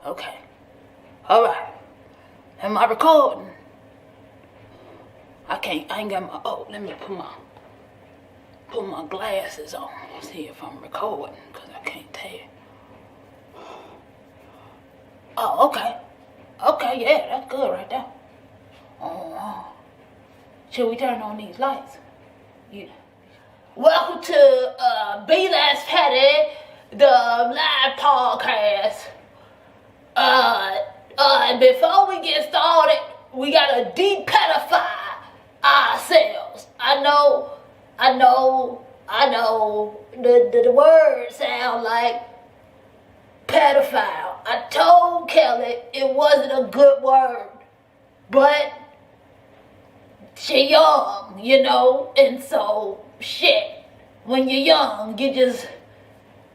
Okay. Alright. Am I recording? I ain't got my, let me put my glasses on. See if I'm recording, because I can't tell. Oh, okay. Okay, yeah, that's good right there. Oh, should we turn on these lights? Yeah. Welcome to Be Less Petty, the live podcast. Before we get started, we gotta de-pedify ourselves. I know, the words sound like pedophile. I told Kelly it wasn't a good word, but she young, and so, when you're young, you just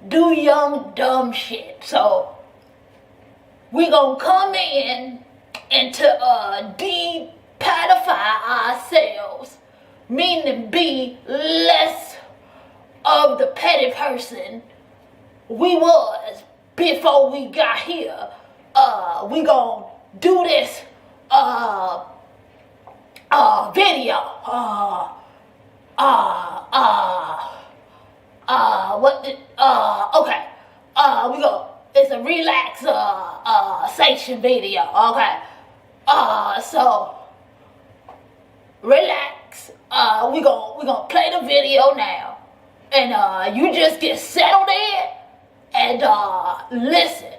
do young, dumb shit. So, we gonna come in and to de-pedify ourselves, meaning be less of the petty person we was before we got here. We gonna do this video. It's a relaxation video, okay? So relax. We gonna play the video now, and you just get settled in and listen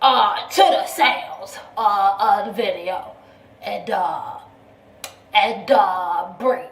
to the sounds of the video, and breathe.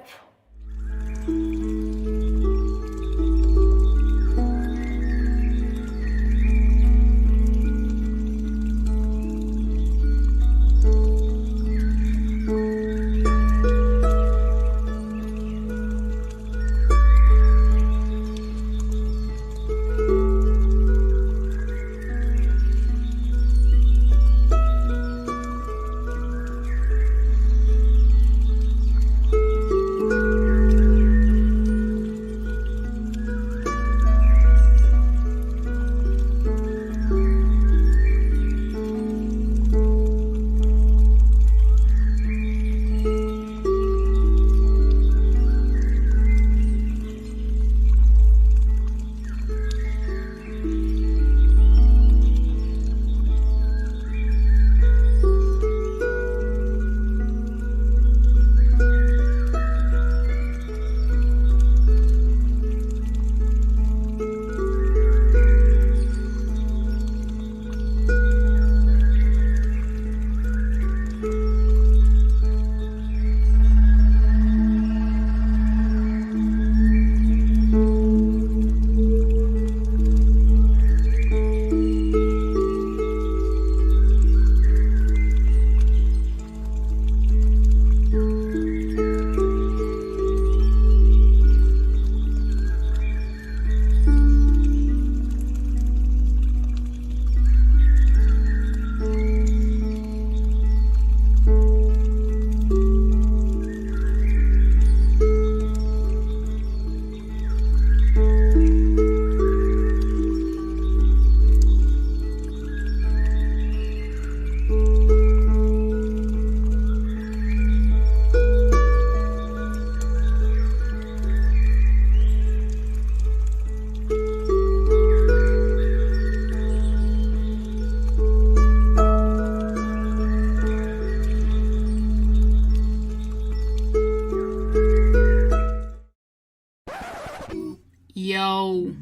Yo,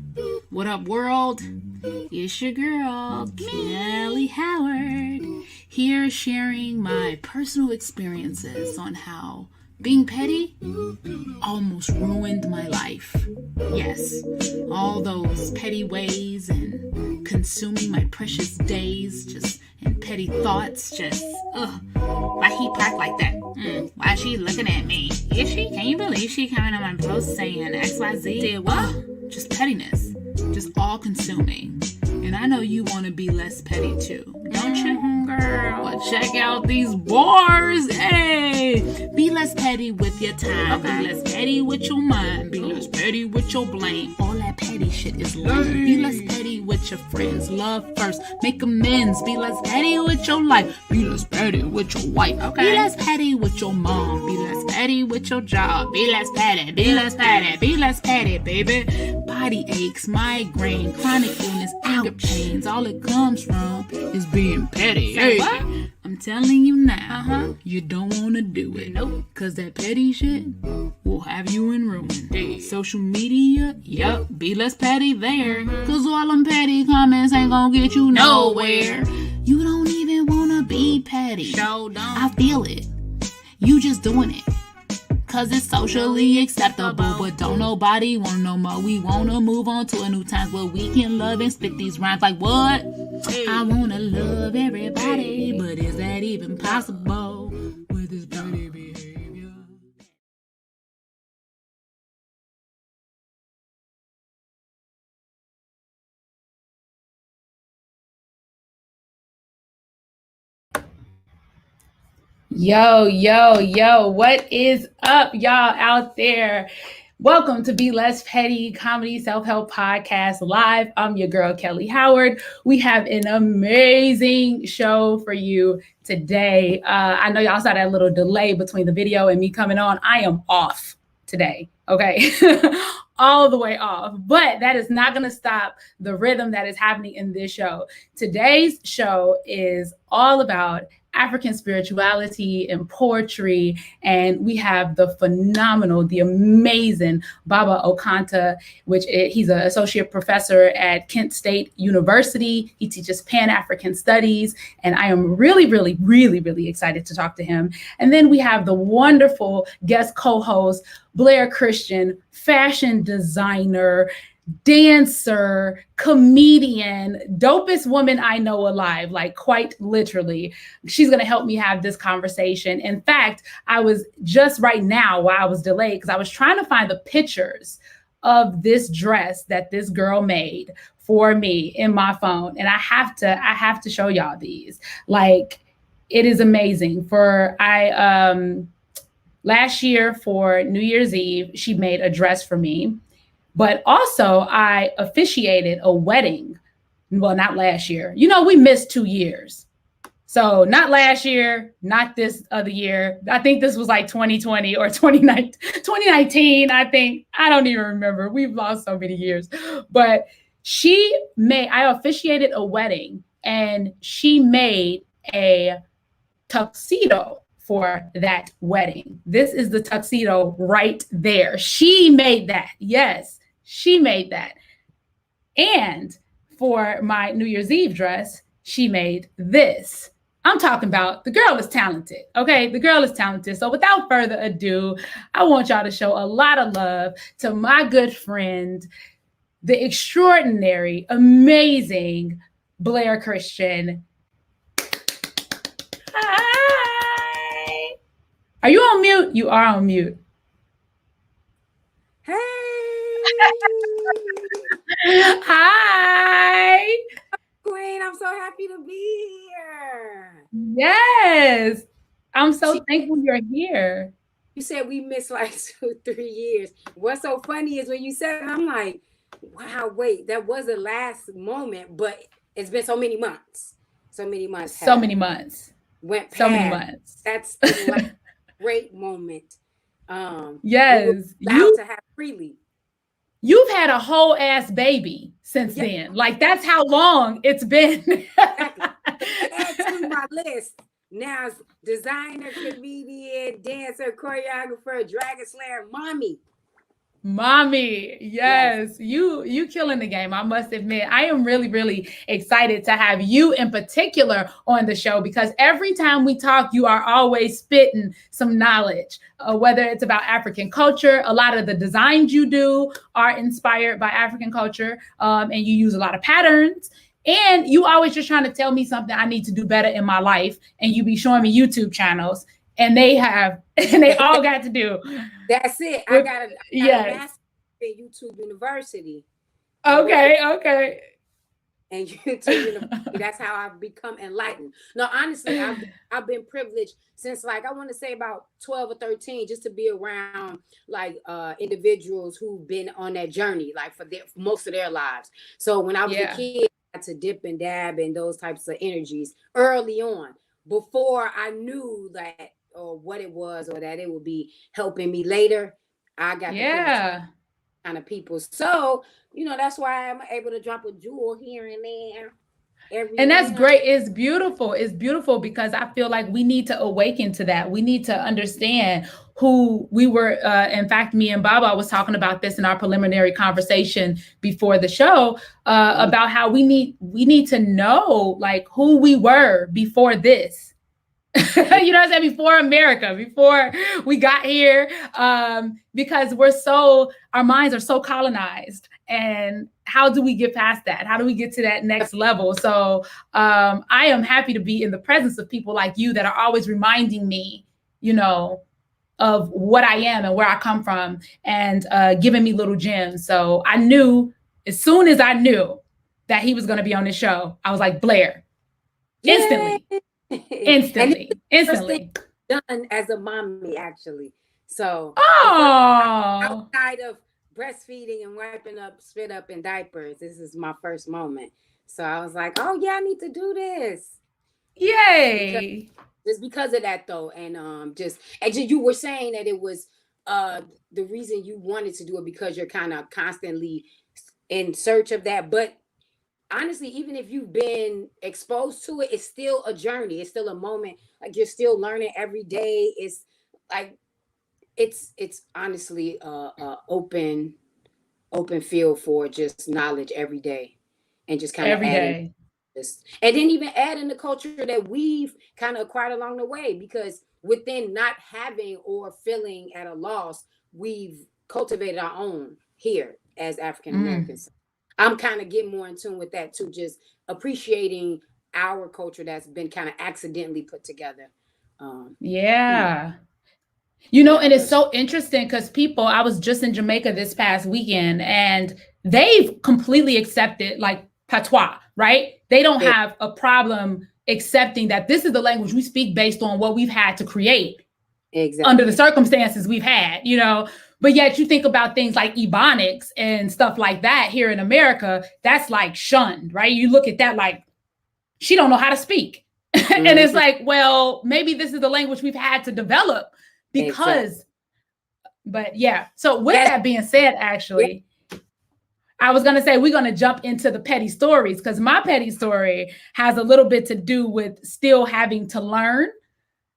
what up world? It's your girl, Kelly Howard, here sharing my personal experiences on how being petty almost ruined my life. Yes, all those petty ways and consuming my precious days just and petty thoughts just, why he packed like that? Why is she looking at me? Is she? Can you believe she coming on my post saying XYZ? Did what? Just pettiness. Just all consuming. And I know you want to be less petty too, don't you, girl? Well, check out these bars. Hey, Be less petty with your time. Be less petty with your mind. Be less petty with your blame. All that petty shit is lame. Be less petty with your friends. Love first. Make amends. Be less petty with your life. Be less petty with your wife. Be less petty with your mom. Be less petty with your job. Be less petty. Be less petty. Be less petty, baby. Body aches, migraine, chronic illness, anger pains. All it comes from is being petty. Hey, I'm telling you now, you don't want to do it. Nope. Cause that petty shit will have you in ruin. Social media, yep, be less petty there. Cause all them petty comments ain't gonna get you nowhere. You don't even want to be petty. I feel it. You just doing it. Cause it's socially acceptable, but don't nobody want no more. We wanna move on to a new time where we can love and spit these rhymes like what? I wanna love everybody, but is that even possible with this petty behavior? Yo, what is up, y'all out there? Welcome to Be Less Petty Comedy Self-Help Podcast Live. I'm your girl, Kelly Howard. We have an amazing show for you today. I know y'all saw that little delay between the video and me coming on. I am off today, okay? All the way off, but that is not going to stop the rhythm that is happening in this show. Today's show is all about African spirituality and poetry, and we have the phenomenal, the amazing Baba Okantah, he's an associate professor at Kent State University. He teaches Pan-African studies, and I am really excited to talk to him. And then we have the wonderful guest co-host, Blair Christian, fashion designer, dancer, comedian, dopest woman I know alive, like quite literally. She's going to help me have this conversation. In fact, I was just right now while I was delayed because I was trying to find the pictures of this dress that this girl made for me in my phone. And I have to show y'all these. Like, it is amazing. Last year for New Year's Eve, she made a dress for me. But also, I officiated a wedding. Well, not last year. You know, we missed 2 years. So not last year, not this other year. I think this was like 2020 or 2019, I think. I don't even remember. We've lost so many years. But I officiated a wedding, and she made a tuxedo for that wedding. This is the tuxedo right there. She made that. Yes, she made that. And for my New Year's Eve dress, she made this. I'm talking about the girl is talented. Okay, the girl is talented. So without further ado, I want y'all to show a lot of love to my good friend, the extraordinary, amazing Blair Christian. Hi. Are you on mute? You are on mute. Hey. Hi. Queen, I'm so happy to be here. Yes. I'm so thankful you're here. You said we missed like 2-3 years. What's so funny is when you said it, I'm like, wow, wait, that was the last moment, but it's been so many months. So many months. Went past. So many months. That's like great moment. Yes. We were allowed to have freely. You've had a whole ass baby since then. Like, that's how long it's been. Exactly. Add to my list. Now, designer, comedian, dancer, choreographer, dragon slayer, Mommy, yes. You killing the game, I must admit. I am really excited to have you in particular on the show, because every time we talk, you are always spitting some knowledge, whether it's about African culture. A lot of the designs you do are inspired by African culture, and you use a lot of patterns. And you always just trying to tell me something I need to do better in my life, and you be showing me YouTube channels. And they all got to do. That's it. I got a master's at YouTube University. Okay. and you to university. That's how I've become enlightened. No, honestly, I've been privileged since, like, I want to say about 12 or 13, just to be around like individuals who've been on that journey like for most of their lives. So when I was a kid, I had to dip and dab in those types of energies early on before I knew that or what it was or that it would be helping me later. I got the privilege kind of people. So, that's why I'm able to drop a jewel here and there. And that's great. It's beautiful. It's beautiful because I feel like we need to awaken to that. We need to understand who we were. In fact, me and Baba was talking about this in our preliminary conversation before the show about how we need to know like who we were before this. You know what I'm saying? Before America, before we got here, because our minds are so colonized. And how do we get past that? How do we get to that next level? So I am happy to be in the presence of people like you that are always reminding me, of what I am and where I come from and giving me little gems. So I knew as soon as I knew that he was going to be on this show, I was like, Blair, instantly. Instantly. Done as a mommy, actually. So outside of breastfeeding and wiping up spit up in diapers, this is my first moment. So I was like, oh yeah, I need to do this. Yay. Because of that though. And just you were saying that it was the reason you wanted to do it because you're kind of constantly in search of that. But honestly, even if you've been exposed to it, it's still a journey. It's still a moment. Like you're still learning every day. It's like it's honestly open field for just knowledge every day, and just kind of adding this, and then even adding the culture that we've kind of acquired along the way. Because within not having or feeling at a loss, we've cultivated our own here as African Americans. I'm kind of getting more in tune with that too, just appreciating our culture that's been kind of accidentally put together. And it's so interesting because I was just in Jamaica this past weekend and they've completely accepted like patois, right? They don't have a problem accepting that this is the language we speak based on what we've had to create under the circumstances we've had, But yet you think about things like Ebonics and stuff like that here in America, that's like shunned, right? You look at that like, she don't know how to speak. And it's like, well, maybe this is the language we've had to develop because, but yeah. So with that being said, actually, I was going to say, we're going to jump into the petty stories because my petty story has a little bit to do with still having to learn.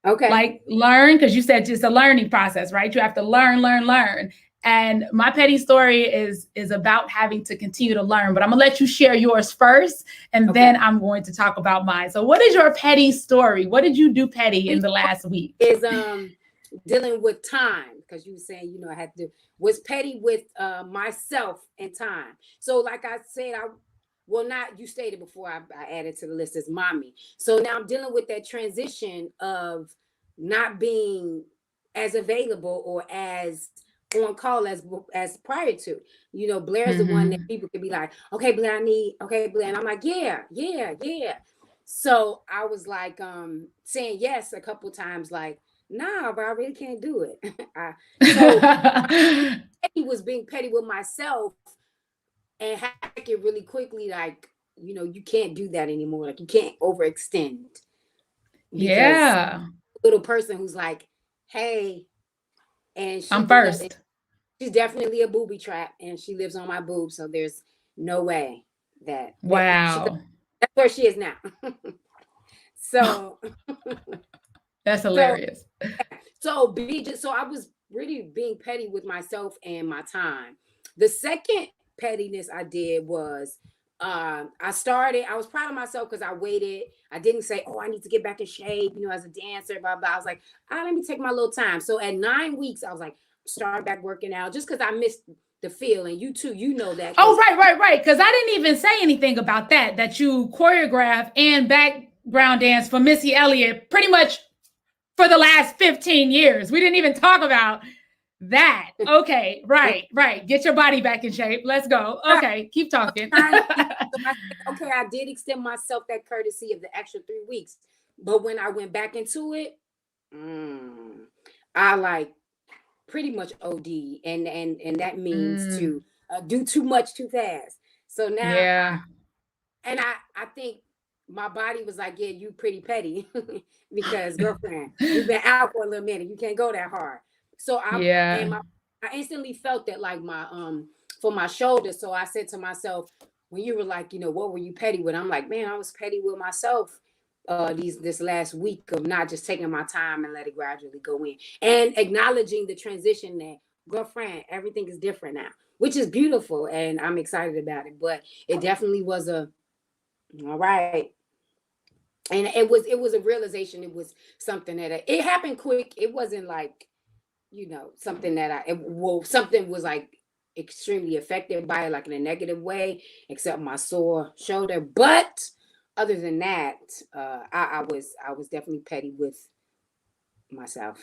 Okay. Like learn, because you said it's a learning process, right? You have to learn. And my petty story is about having to continue to learn. But I'm gonna let you share yours first, and then I'm going to talk about mine. So what is your petty story? What did you do petty in the last week? Is dealing with time, because you were saying, I had to was petty with myself and time. So like I said, you stated before I added to the list as mommy. So now I'm dealing with that transition of not being as available or as on call as prior to. Blair's the one that people could be like, okay, Blair, Blair. And I'm like, yeah. So I was like saying yes a couple times, like, nah, but I really can't do it. He was being petty with myself and hack it really quickly, like, you can't do that anymore. Like, you can't overextend. Little person who's like, hey, and I'm first. She's definitely a booby trap, and she lives on my boob, so there's no way that. Wow. That's where she is now. So. That's hilarious. So I was really being petty with myself and my time. The second pettiness I did was I was proud of myself because I waited. I didn't say, oh, I need to get back in shape, as a dancer, blah, blah. I was like, let me take my little time. So at 9 weeks, I was like, start back working out just because I missed the feel. And you too, that. Oh, right. Because I didn't even say anything about that you choreograph and background dance for Missy Elliott pretty much for the last 15 years. We didn't even talk about That. Okay. Right. Get your body back in shape. Let's go. Okay. Keep talking. So I said, okay, I did extend myself that courtesy of the extra 3 weeks. But when I went back into it, I like pretty much OD, and that means to do too much too fast. So now, I think my body was like, yeah, you pretty petty because girlfriend, you've been out for a little minute. You can't go that hard. So I instantly felt that like my for my shoulder. So I said to myself, when you were like, what were you petty with? I'm like, man, I was petty with myself this last week of not just taking my time and let it gradually go in and acknowledging the transition that, girlfriend, everything is different now, which is beautiful, and I'm excited about it. But it definitely was all right. And it was a realization. It was something that it happened quick. It wasn't like, something that something was like extremely affected by it, like in a negative way, except my sore shoulder. But other than that, I was definitely petty with myself.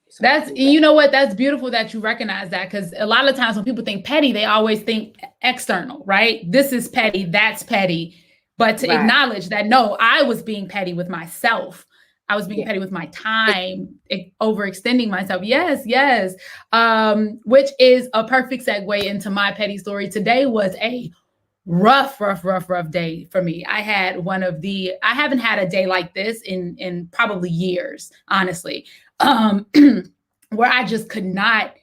So you know what? That's beautiful that you recognize that, because a lot of times when people think petty, they always think external, right? This is petty, that's petty. But to acknowledge that, no, I was being petty with myself. I was being petty with my time, overextending myself. Yes. Which is a perfect segue into my petty story. Today was a rough day for me. I haven't had a day like this in probably years, honestly, where I just could not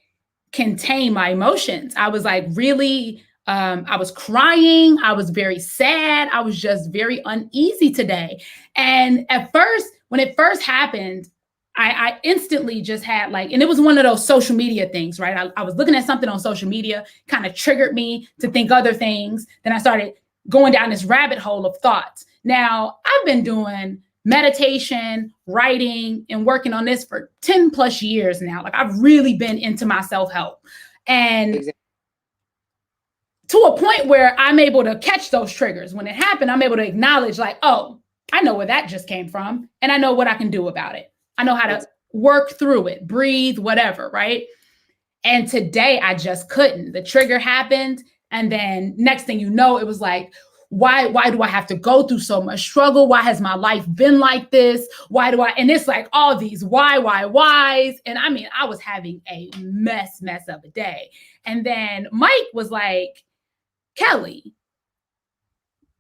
contain my emotions. I was like really, I was crying. I was very sad. I was just very uneasy today. And at first, when it first happened, I instantly just had like, and it was one of those social media things, right? I was looking at something on social media, kind of triggered me to think other things. Then I started going down this rabbit hole of thoughts. Now, I've been doing meditation, writing, and working on this for 10 plus years now. Like, I've really been into my self-help. And to a point where I'm able to catch those triggers. When it happened, I'm able to acknowledge like, oh, I know where that just came from. And I know what I can do about it. I know how to work through it, breathe, whatever, right? And today I just couldn't. The trigger happened. And then next thing you know, it was like, why do I have to go through so much struggle? Why has my life been like this? And it's like all these whys. And I mean, I was having a mess of a day. And then Mike was like, Kelly,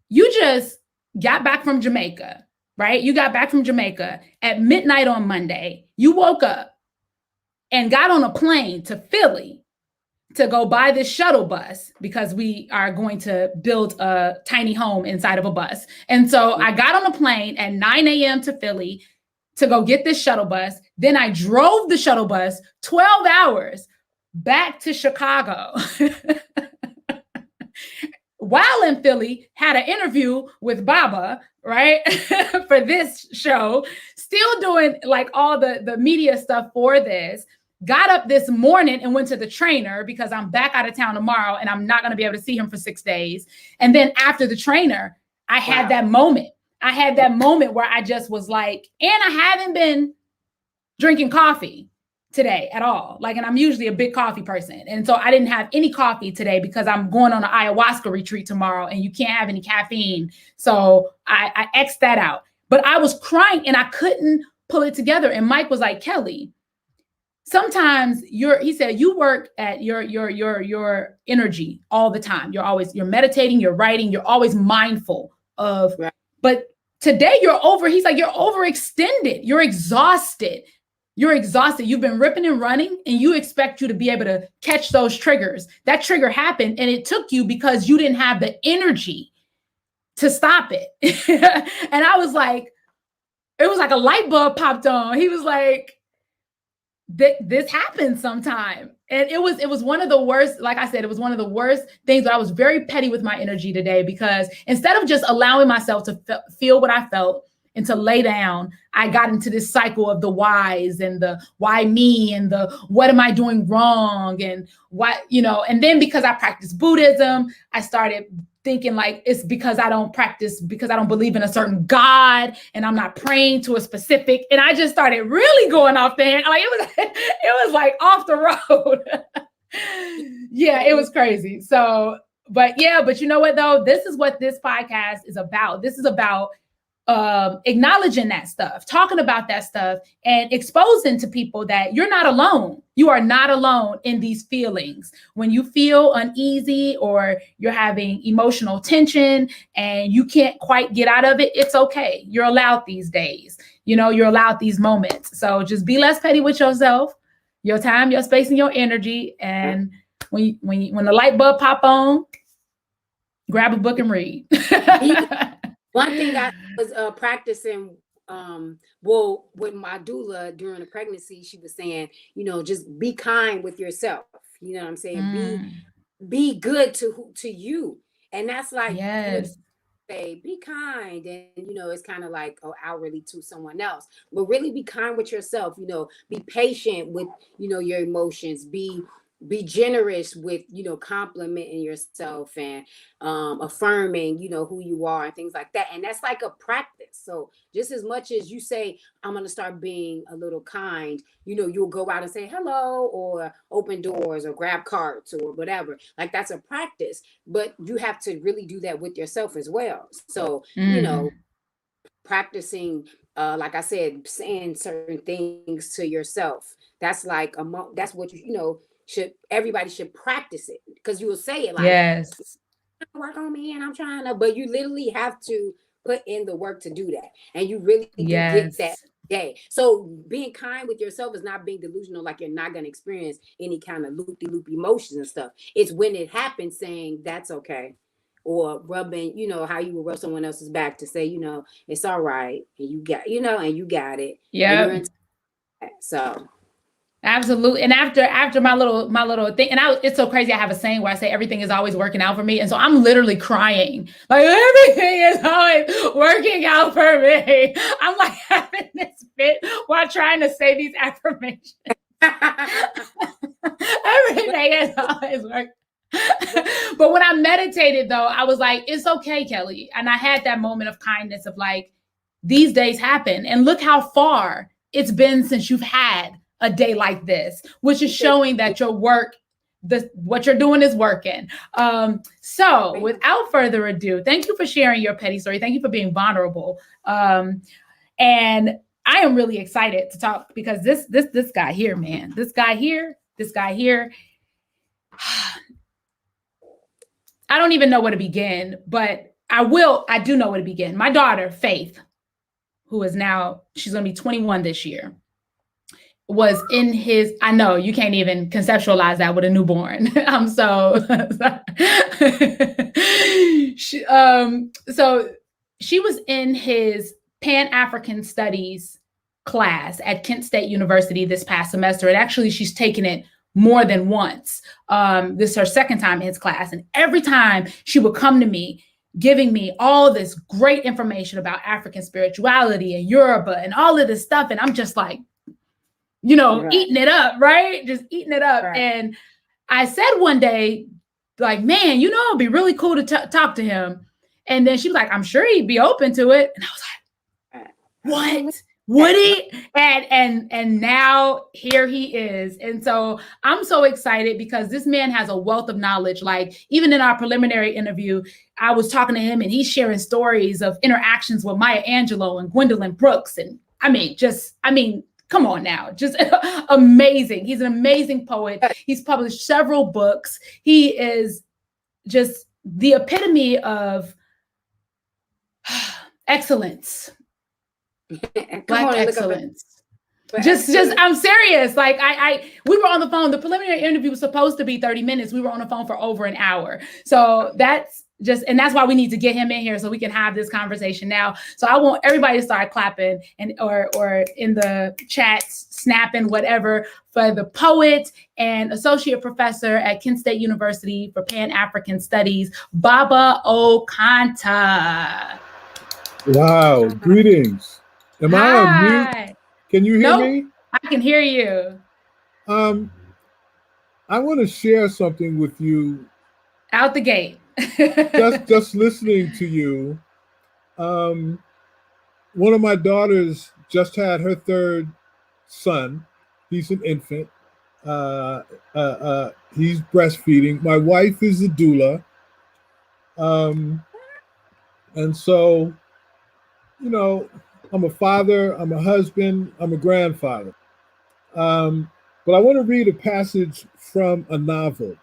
you just got back from Jamaica, right? You got back from Jamaica at midnight on Monday. You woke up and got on a plane to Philly to go buy this shuttle bus because we are going to build a tiny home inside of a bus. And so I got on a plane at 9 a.m. to Philly to go get this shuttle bus. Then I drove the shuttle bus 12 hours back to Chicago. While in Philly, had an interview with Baba, right? For this show, still doing like all the media stuff for this. Got up this morning and went to the trainer because I'm back out of town tomorrow and I'm not going to be able to see him for 6 days. And then after the trainer, I had that moment. I had that moment where I just was like, and I haven't been drinking coffee today at all. Like, and I'm usually a big coffee person. And so I didn't have any coffee today because I'm going on an ayahuasca retreat tomorrow and you can't have any caffeine. So I X'd that out. But I was crying and I couldn't pull it together. And Mike was like, Kelly, sometimes he said, you work at your energy all the time. You're meditating, you're writing, you're always mindful of, but today he's like, you're overextended. You're exhausted. You've been ripping and running and you expect you to be able to catch those triggers. That trigger happened and it took you because you didn't have the energy to stop it. And I was like, it was like a light bulb popped on. He was like, this happens sometime. And it was one of the worst, like I said, it was one of the worst things, but I was very petty with my energy today because instead of just allowing myself to feel what I felt and to lay down, I got into this cycle of the whys and the why me and the what am I doing wrong and what, and then because I practice Buddhism, I started thinking like it's because I don't practice, because I don't believe in a certain God and I'm not praying to a specific. And I just started really going off there. Like it was like off the road. Yeah, it was crazy. So, but you know what though? This is what this podcast is about. This is about acknowledging that stuff, talking about that stuff, and exposing to people that you're not alone. You are not alone in these feelings. When you feel uneasy or you're having emotional tension and you can't quite get out of it, it's okay. You're allowed these days. You're allowed these moments. So just be less petty with yourself, your time, your space, and your energy. And when the light bulb pop on, grab a book and read. One thing I was practicing, with my doula during the pregnancy, she was saying, just be kind with yourself. You know what I'm saying? Be good to you. And that's like, yes. Say, be kind. And, it's kind of like, outwardly to someone else. But really be kind with yourself. Be patient with, your emotions. Be generous with, complimenting yourself and affirming, who you are and things like that. And that's like a practice. So just as much as you say, I'm going to start being a little kind, you'll go out and say hello or open doors or grab carts or whatever. Like that's a practice, but you have to really do that with yourself as well. So, practicing, like I said, saying certain things to yourself. That's like that's what everybody should practice it, because you will say it like, yes, work on me and I'm trying to, but you literally have to put in the work to do that, and you really do get that day. So being kind with yourself is not being delusional, like you're not going to experience any kind of loopy emotions and stuff. It's when it happens saying that's okay, or rubbing, how you would rub someone else's back to say, it's all right, and you got, and you got it. Yeah. So absolutely. And after my little thing, and it's so crazy. I have a saying where I say everything is always working out for me. And so I'm literally crying. Like everything is always working out for me. I'm like having this fit while trying to say these affirmations. Everything is always working. But when I meditated though, I was like, it's okay, Kelly. And I had that moment of kindness of like, these days happen. And look how far it's been since you've had a day like this, which is showing that your work, what you're doing is working. So without further ado, thank you for sharing your petty story. Thank you for being vulnerable. And I am really excited to talk because this guy here, man, this guy here, I don't even know where to begin, but I do know where to begin. My daughter, Faith, who is now, she's going to be 21 this year, was in his, I know you can't even conceptualize that with a newborn. I'm so, so she was in his Pan-African Studies class at Kent State University this past semester. And actually she's taken it more than once. This is her second time in his class. And every time she would come to me, giving me all this great information about African spirituality and Yoruba and all of this stuff. And I'm just like, eating it up, right? Just eating it up. Right. And I said one day, like, man, it'd be really cool to talk to him. And then she was like, I'm sure he'd be open to it. And I was like, what? Would he? And now here he is. And so I'm so excited because this man has a wealth of knowledge. Like even in our preliminary interview, I was talking to him and he's sharing stories of interactions with Maya Angelou and Gwendolyn Brooks. And come on now, just amazing. He's an amazing poet. He's published several books. He is just the epitome of excellence. Black excellence. Just I'm serious. Like we were on the phone. The preliminary interview was supposed to be 30 minutes. We were on the phone for over an hour. So that's why we need to get him in here so we can have this conversation now. So I want everybody to start clapping or in the chat, snapping, whatever, for the poet and associate professor at Kent State University for Pan-African Studies, Baba Okantah. Wow, greetings. Am I on mute? Can you hear me? I can hear you. I want to share something with you. Out the gate. just listening to you, um, one of my daughters just had her third son. He's an infant. He's breastfeeding. My wife is a doula, um, and so you know, I'm a father, I'm a husband, I'm a grandfather. Um, but I want to read a passage from a novel.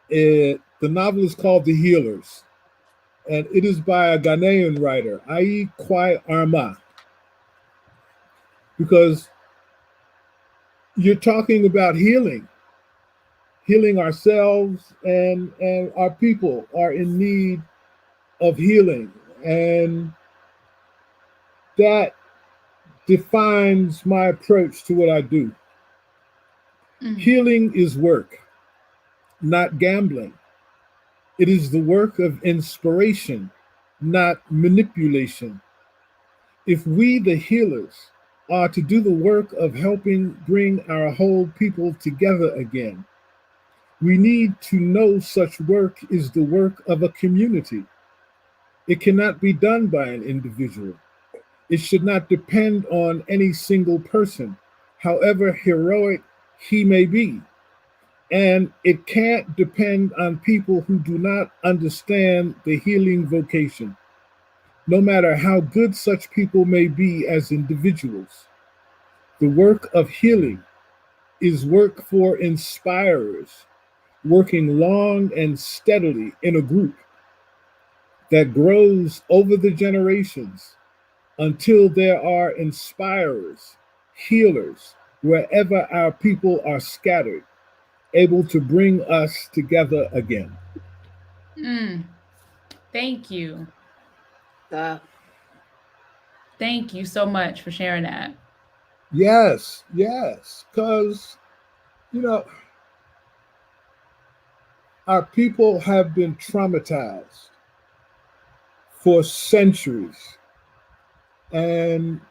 The novel is called The Healers, and it is by a Ghanaian writer, Ai Kwai Arma, because you're talking about healing. Healing ourselves and our people are in need of healing. And that defines my approach to what I do. Healing is work, not gambling. It is the work of inspiration, not manipulation. If we, the healers, are to do the work of helping bring our whole people together again, we need to know such work is the work of a community. It cannot be done by an individual. It should not depend on any single person, however heroic he may be. And it can't depend on people who do not understand the healing vocation, no matter how good such people may be as individuals. The work of healing is work for inspirers, working long and steadily in a group that grows over the generations until there are inspirers, healers, wherever our people are scattered, able to bring us together again. Thank you. Uh, Thank you so much for sharing that. Yes, yes, because, you know, our people have been traumatized for centuries, and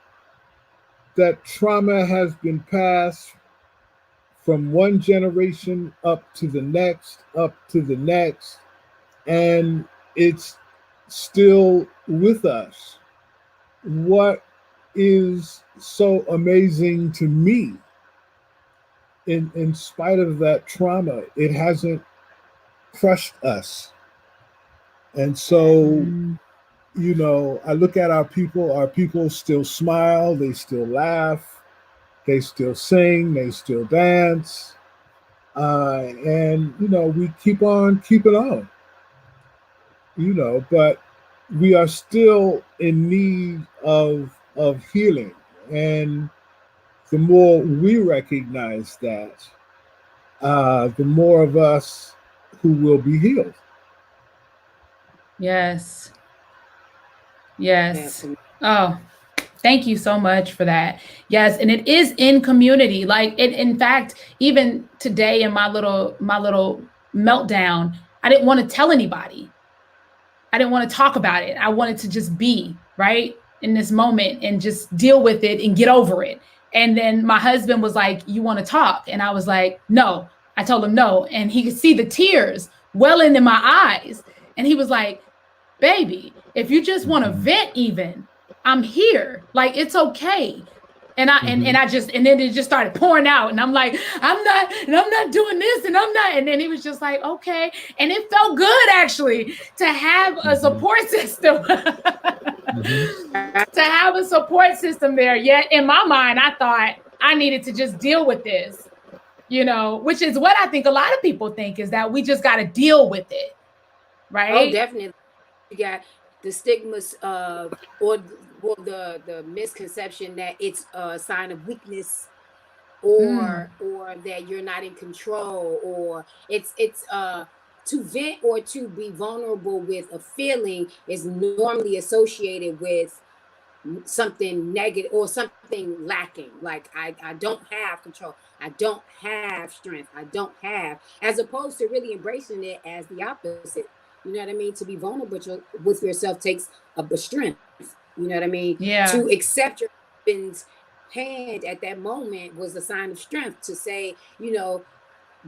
that trauma has been passed from one generation up to the next, up to the next, and it's still with us. What is so amazing to me, in spite of that trauma, it hasn't crushed us. And so, I look at our people still smile, they still laugh, they still sing, they still dance. And, we keep on keeping on, but we are still in need of healing. And the more we recognize that, the more of us who will be healed. Yes. Yes. Oh, thank you so much for that. Yes, and it is in community. Like in fact, even today in my little meltdown, I didn't want to tell anybody. I didn't want to talk about it. I wanted to just be, right? In this moment and just deal with it and get over it. And then my husband was like, "You want to talk?" And I was like, "No." I told him no, and he could see the tears welling in my eyes. And he was like, "Baby, if you just want to vent even, I'm here. Like it's okay." And then it just started pouring out. And I'm like, I'm not doing this, and I'm not. And then he was just like, okay. And it felt good actually to have a support system. To have a support system there. Yet in my mind, I thought I needed to just deal with this, which is what I think a lot of people think, is that we just got to deal with it. Right? Oh, definitely. You got the stigmas or the misconception that it's a sign of weakness, or that you're not in control, or it's to vent or to be vulnerable with a feeling is normally associated with something negative or something lacking. Like I don't have control, I don't have strength, I don't have, as opposed to really embracing it as the opposite. You know what I mean? To be vulnerable with yourself takes a strength. You know what I mean? Yeah. To accept your husband's hand at that moment was a sign of strength. To say,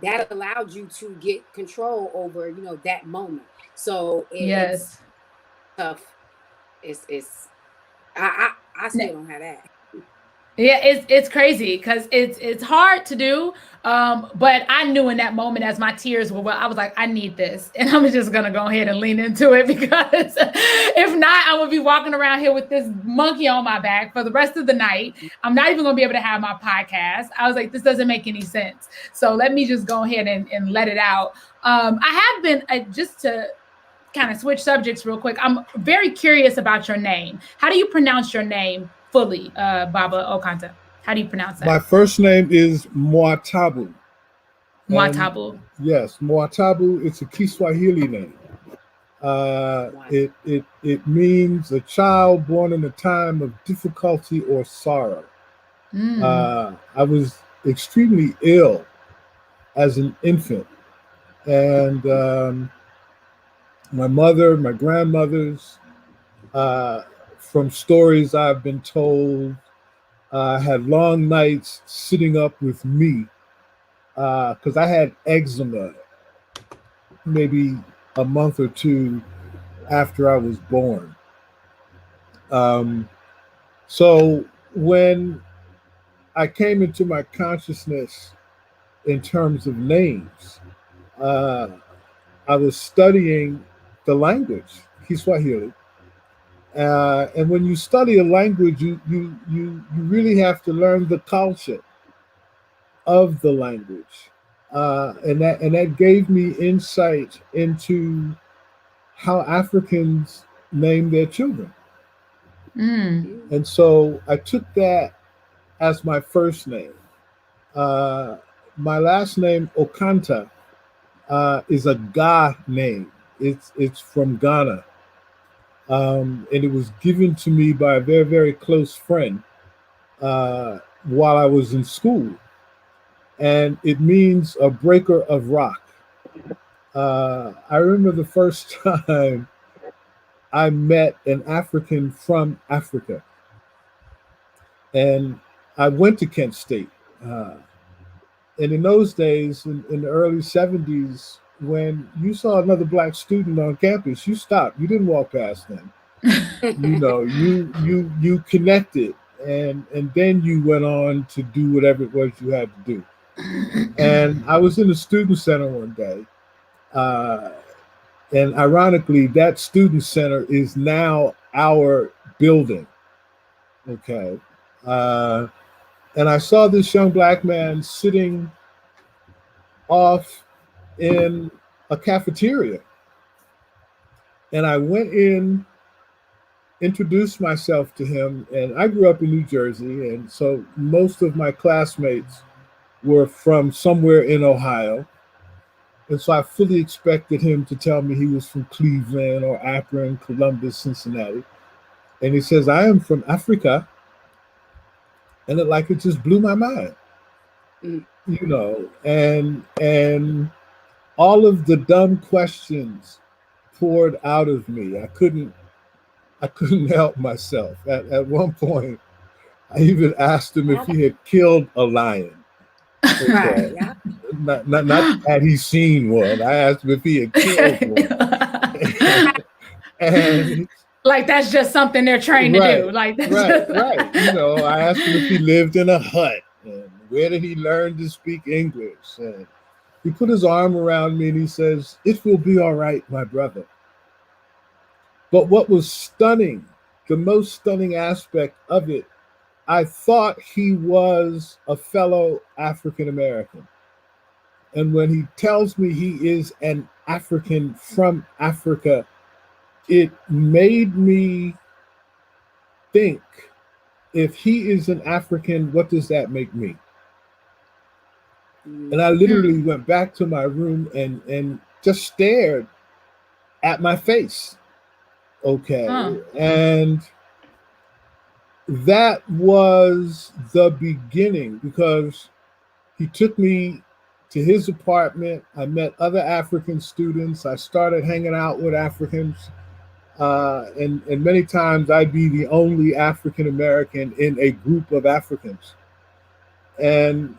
that allowed you to get control over, you know, that moment. So it's Yes. tough. It's I still don't have that. Yeah, it's crazy because it's hard to do. But I knew in that moment as my tears were well, I was like, I need this, and I'm just gonna go ahead and lean into it because if not, I would be walking around here with this monkey on my back for the rest of the night. I'm not even gonna be able to have my podcast. I was like, this doesn't make any sense. So let me just go ahead and let it out. I have been just to kind of switch subjects real quick. I'm very curious about your name. How do you pronounce your name fully, Baba Okantah? How do you pronounce My that? first name is Mwatabu. And Mwatabu. yes, Mwatabu, it's a Kiswahili name. Wow. It means a child born in a time of difficulty or sorrow. Mm. I was extremely ill as an infant, and my mother, my grandmothers, uh, from stories I've been told, had long nights sitting up with me because I had eczema maybe a month or two after I was born. Um, so when I came into my consciousness in terms of names, uh, I was studying the language, Kiswahili. And when you study a language, you really have to learn the culture of the language, and that gave me insight into how Africans name their children. Mm. And so I took that as my first name. Uh, my last name Okantah is a Ga name. It's from Ghana, and it was given to me by a very close friend while I was in school, and it means a breaker of rock. I remember the first time I met an African from Africa, and I went to Kent State. Uh, and in those days, in the early '70s, when you saw another black student on campus, you stopped. You didn't walk past them. You know, you connected, and then you went on to do whatever it was you had to do. And I was in the student center one day, uh, and ironically, that student center is now our building. Okay, uh, and I saw this young black man sitting off in a cafeteria, and I went in, introduced myself to him, and I grew up in New Jersey, and so most of my classmates were from somewhere in Ohio. And so I fully expected him to tell me he was from Cleveland or Akron, Columbus, Cincinnati. And he says, I am from Africa. And it just blew my mind, Mm. you know, and all of the dumb questions poured out of me. I couldn't help myself. At one point, I even asked him if he had killed a lion. Right. Okay. Yeah. Not had he seen one. I asked him if he had killed one. and Like that's just something they're trained to right, do. Like that's right, just right. You know, I asked him if he lived in a hut and where did he learn to speak English. And he put his arm around me and he says, "It will be all right, my brother." But what was stunning, the most stunning aspect of it, I thought he was a fellow African American. And when he tells me he is an African from Africa, it made me think, if he is an African, what does that make me? And I literally Mm. went back to my room and just stared at my face. Huh. Okay. And that was the beginning because he took me to his apartment. I met other African students. I started hanging out with Africans. And many times I'd be the only African American in a group of Africans. And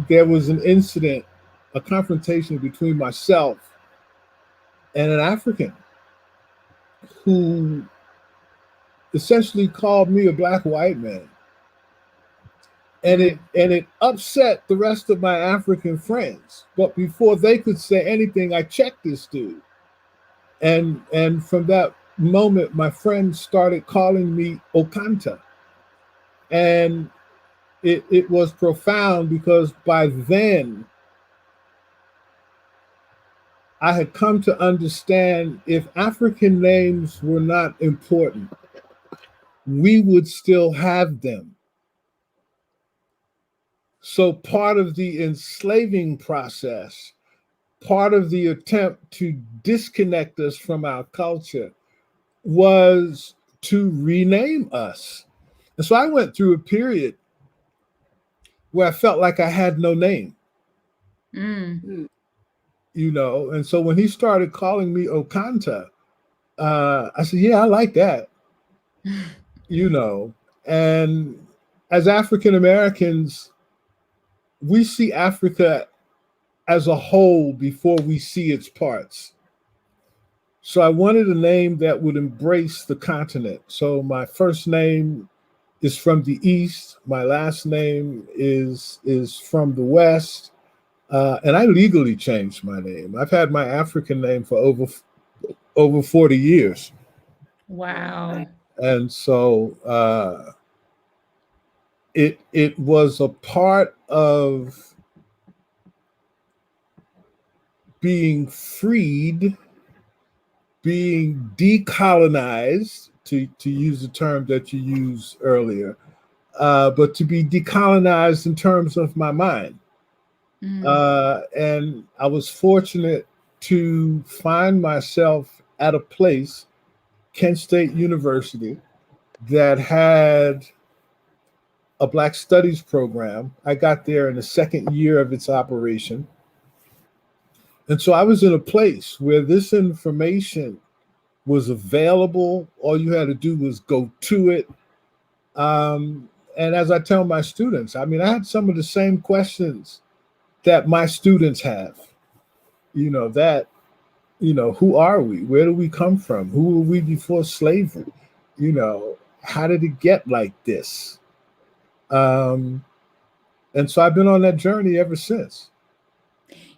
there was an incident, a confrontation between myself and an African who essentially called me a black white man. And it upset the rest of my African friends. But before they could say anything, I checked this dude. And from that moment, my friends started calling me Okantah. And it was profound because by then I had come to understand if African names were not important, we would still have them. So part of the enslaving process, part of the attempt to disconnect us from our culture was to rename us. And so I went through a period where I felt like I had no name, you know. And so when he started calling me Okantah, I said, yeah, I like that, you know. And as African Americans, we see Africa as a whole before we see its parts. So I wanted a name that would embrace the continent. So my first name is from the East. My last name is from the West. And I legally changed my name. I've had my African name for over 40 years. Wow. And so it was a part of being freed, being decolonized, to use the term that you used earlier, but to be decolonized in terms of my mind. And I was fortunate to find myself at a place, Kent State University, that had a Black Studies program. I got there in the second year of its operation. And so I was in a place where this information was available. All you had to do was go to it. And as I tell my students, I mean, I had some of the same questions that my students have. Who are we? Where do we come from? Who were we before slavery? How did it get like this? And so I've been on that journey ever since.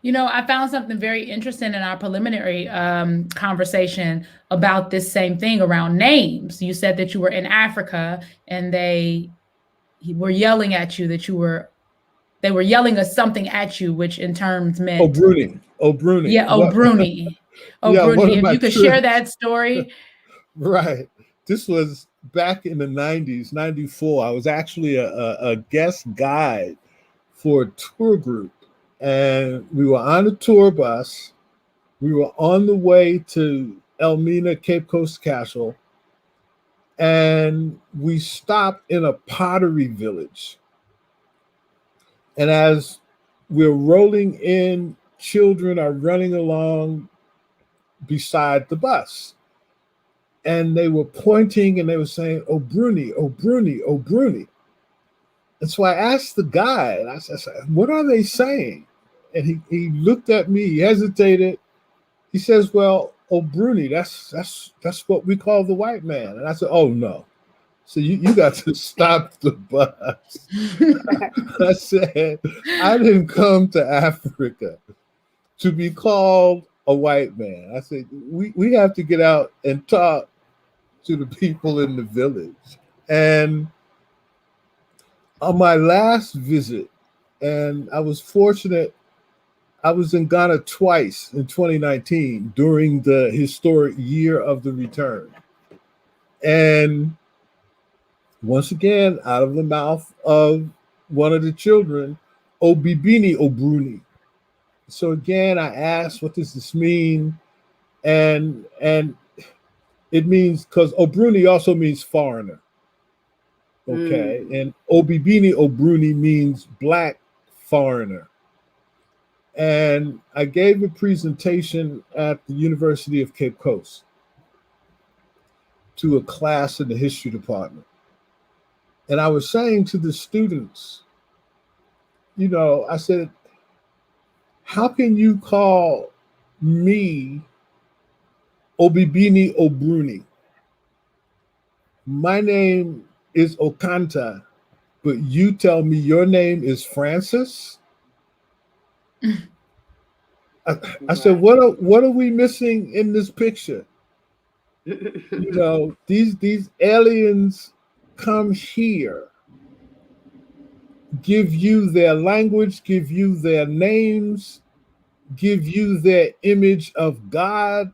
I found something very interesting in our preliminary conversation about this same thing around names. You said that you were in Africa and they were yelling at you, they were yelling something at you, which in terms meant O'Bruni. Yeah, O'Bruni. Yeah, O'Bruni. If you could share that story. Right. This was back in the 90s, 94. I was actually a guest guide for a tour group. And we were on a tour bus. We were on the way to Elmina, Cape Coast Castle. And we stopped in a pottery village. And as we're rolling in, children are running along beside the bus. And they were pointing and they were saying, O'Bruni, O'Bruni, O'Bruni. And so I asked the guide, I said, what are they saying? And he looked at me, he hesitated. He says, well, O'Bruni, that's what we call the white man. And I said, oh no. So you got to stop the bus. I said, I didn't come to Africa to be called a white man. I said, we have to get out and talk to the people in the village. And on my last visit, and I was fortunate, I was in Ghana twice in 2019 during the historic year of the return. And once again, out of the mouth of one of the children, Obibini O'Bruni. So again, I asked, what does this mean? And it means, because O'Bruni also means foreigner. Okay. And Obibini O'Bruni means black foreigner. And I gave a presentation at the University of Cape Coast to a class in the history department. And I was saying to the students, I said, how can you call me Obibini Obruni? My name is Okantah, but you tell me your name is Francis? I said, Right. what are we missing in this picture? These aliens come here, give you their language, give you their names, give you their image of God,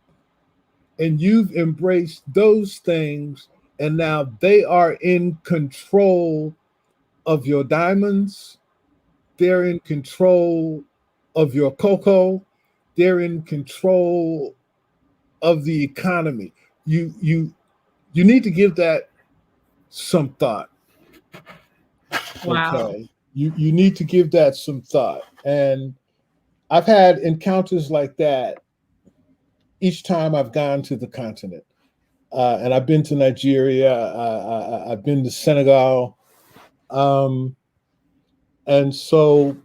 and you've embraced those things, and now they are in control of your diamonds, they're in control of your cocoa, they're in control of the economy. You need to give that some thought. Wow. Okay. You need to give that some thought. And I've had encounters like that each time I've gone to the continent. And I've been to Nigeria, I've been to Senegal. Um, and so,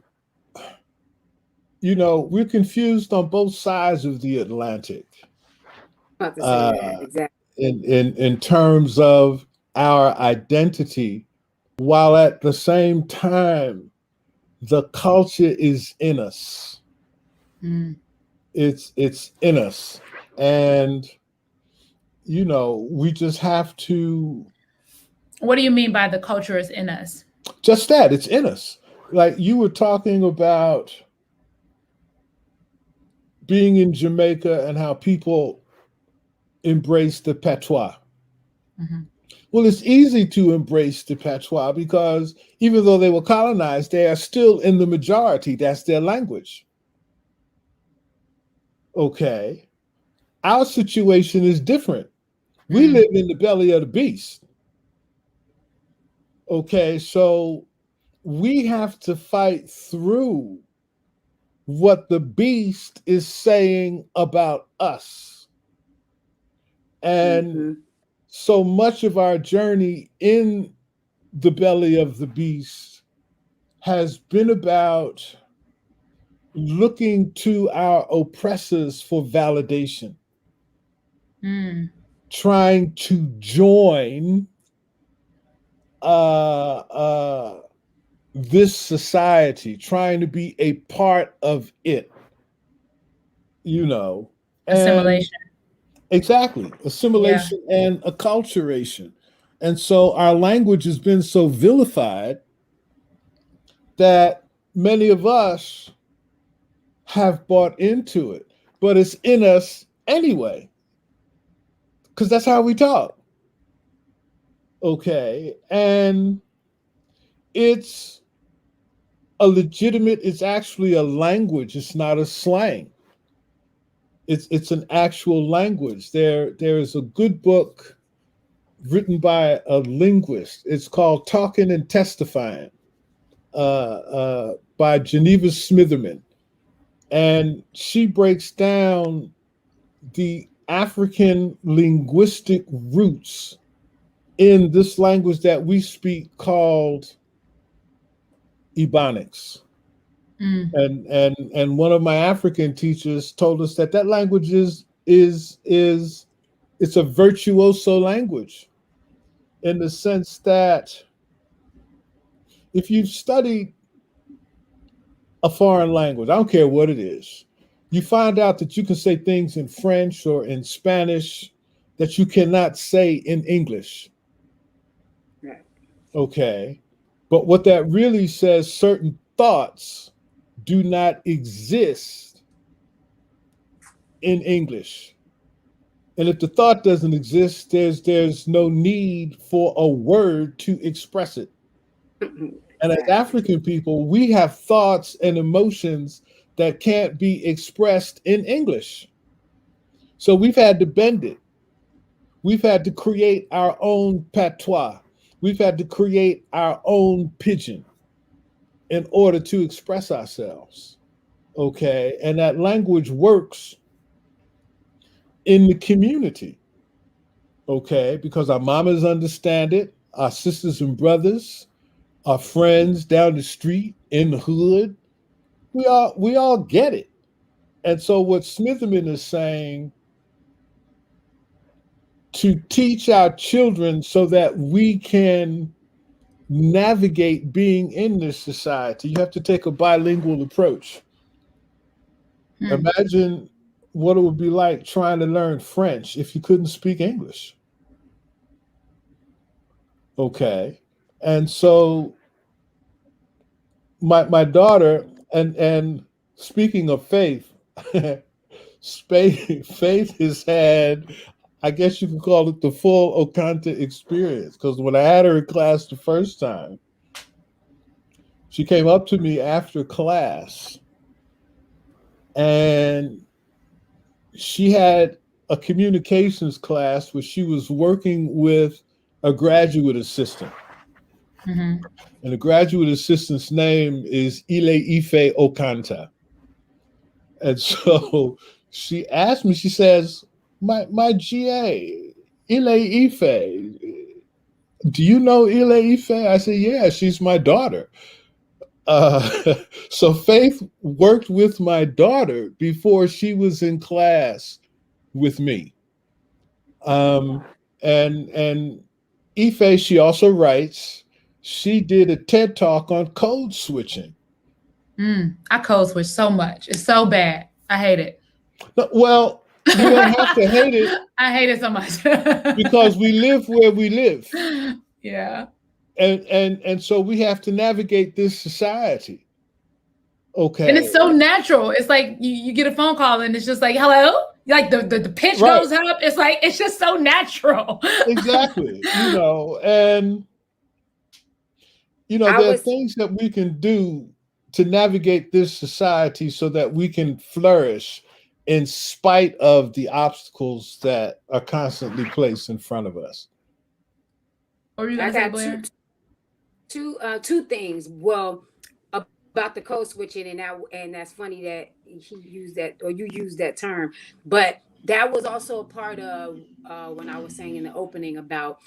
we're confused on both sides of the Atlantic, About to say that uh, exactly. in terms of our identity, while at the same time, the culture is in us. Mm. It's in us, and we just have to. What do you mean by the culture is in us? Just that, it's in us. Like you were talking about being in Jamaica and how people embrace the patois. Mm-hmm. Well, it's easy to embrace the patois because even though they were colonized, they are still in the majority. That's their language. Okay. Our situation is different. We live in the belly of the beast. Okay. So we have to fight through what the beast is saying about us. And Mm-hmm. so much of our journey in the belly of the beast has been about looking to our oppressors for validation, Mm. trying to join uh, this society, trying to be a part of it, and Assimilation. exactly Yeah. assimilation and acculturation. And so our language has been so vilified that many of us have bought into it, but it's in us anyway, because that's how we talk. Okay. And it's it's actually a language. It's not a slang. It's an actual language. There is a good book written by a linguist. It's called Talking and Testifying by Geneva Smitherman. And she breaks down the African linguistic roots in this language that we speak called Ebonics. Mm. And one of my African teachers told us that that language is it's a virtuoso language in the sense that if you've studied a foreign language, I don't care what it is, you find out that you can say things in French or in Spanish that you cannot say in English. Right. Okay. But what that really says, certain thoughts do not exist in English. And if the thought doesn't exist, there's no need for a word to express it. And as Exactly. African people, we have thoughts and emotions that can't be expressed in English. So we've had to bend it. We've had to create our own patois. We've had to create our own pidgin in order to express ourselves. Okay. And that language works in the community. Okay. Because our mamas understand it, our sisters and brothers, our friends down the street, in the hood. We all get it. And so what Smitherman is saying, to teach our children so that we can navigate being in this society, you have to take a bilingual approach. Imagine what it would be like trying to learn French if you couldn't speak English. Okay. And so my daughter, and speaking of faith, Faith has had, I guess you could call it, the full Okantah experience. Because when I had her in class the first time, she came up to me after class, and she had a communications class where she was working with a graduate assistant. Mm-hmm. And the graduate assistant's name is Ile Ife Okantah. And so she asked me, she says, my GA, Ile Ife, do you know Ile Ife? I said, yeah, she's my daughter. So Faith worked with my daughter before she was in class with me. And Ife, she also writes, she did a TED talk on code switching. I code switch so much. It's so bad. I hate it. Well, you don't have to hate it. I hate it so much. Because we live where we live. Yeah. And so we have to navigate this society. Okay. And it's so natural. It's like you get a phone call and it's just like, hello? Like the pitch goes up. It's like, it's just so natural. Exactly. And there are things that we can do to navigate this society so that we can flourish in spite of the obstacles that are constantly placed in front of us. Or you guys say, Blair? Two things. Well, about the code switching, and that's funny that he used that, or you used that term, but that was also a part of when I was saying in the opening about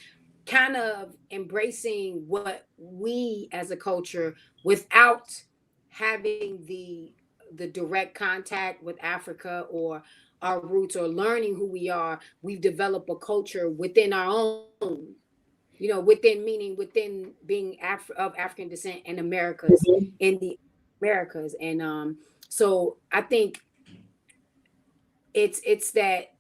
kind of embracing what we as a culture, without having the direct contact with Africa or our roots, or learning who we are. We've developed a culture within our own, within being of African descent in Americas, in the Americas. And so I think it's that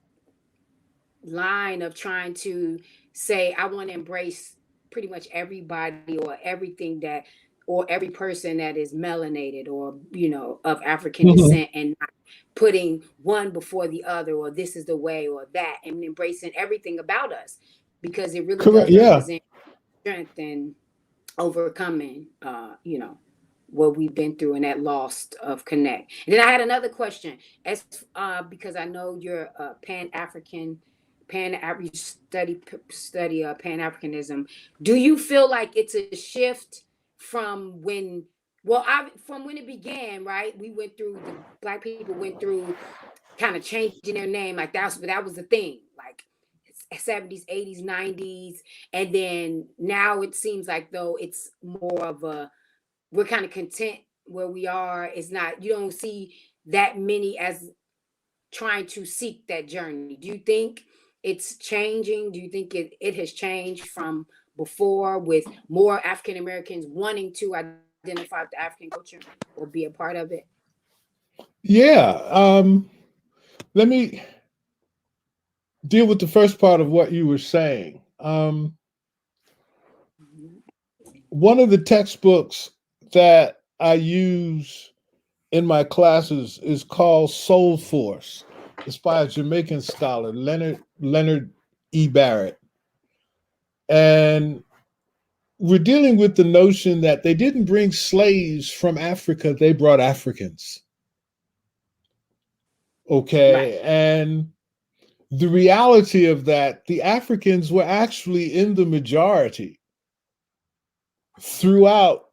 line of trying to say, I want to embrace pretty much everybody, or everything that, or every person that is melanated, or of African descent, and not putting one before the other, or this is the way, or that, and embracing everything about us, because it really does represent strength and overcoming what we've been through, and that loss of connect. And then I had another question, as because I know you're a Pan-African, you study Pan-Africanism. Do you feel like it's a shift from when it began, right? The Black people went through kind of changing their name, like that was the thing, like 70s, 80s, 90s, and then now it seems like, though, it's more of we're kind of content where we are. It's not, you don't see that many as trying to seek that journey. Do you think it's changing? Do you think it has changed from before, with more African Americans wanting to identify with the African culture or be a part of it? Yeah. Let me deal with the first part of what you were saying. One of the textbooks that I use in my classes is called Soul Force. It's by a Jamaican scholar, Leonard E. Barrett. And we're dealing with the notion that they didn't bring slaves from Africa, they brought Africans. Okay. Right. And the reality of that, the Africans were actually in the majority throughout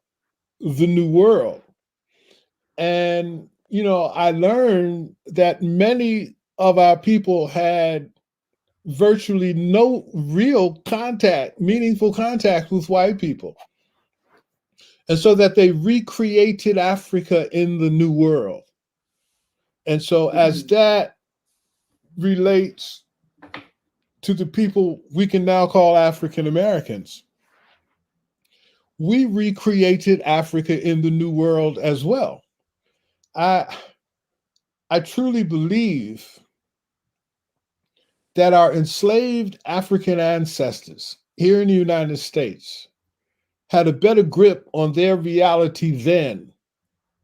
the New World. And, I learned that many of our people had virtually no real contact, meaningful contact with white people. And so that they recreated Africa in the New World. And so as that relates to the people we can now call African Americans, we recreated Africa in the New World as well. I truly believe that our enslaved African ancestors here in the United States had a better grip on their reality then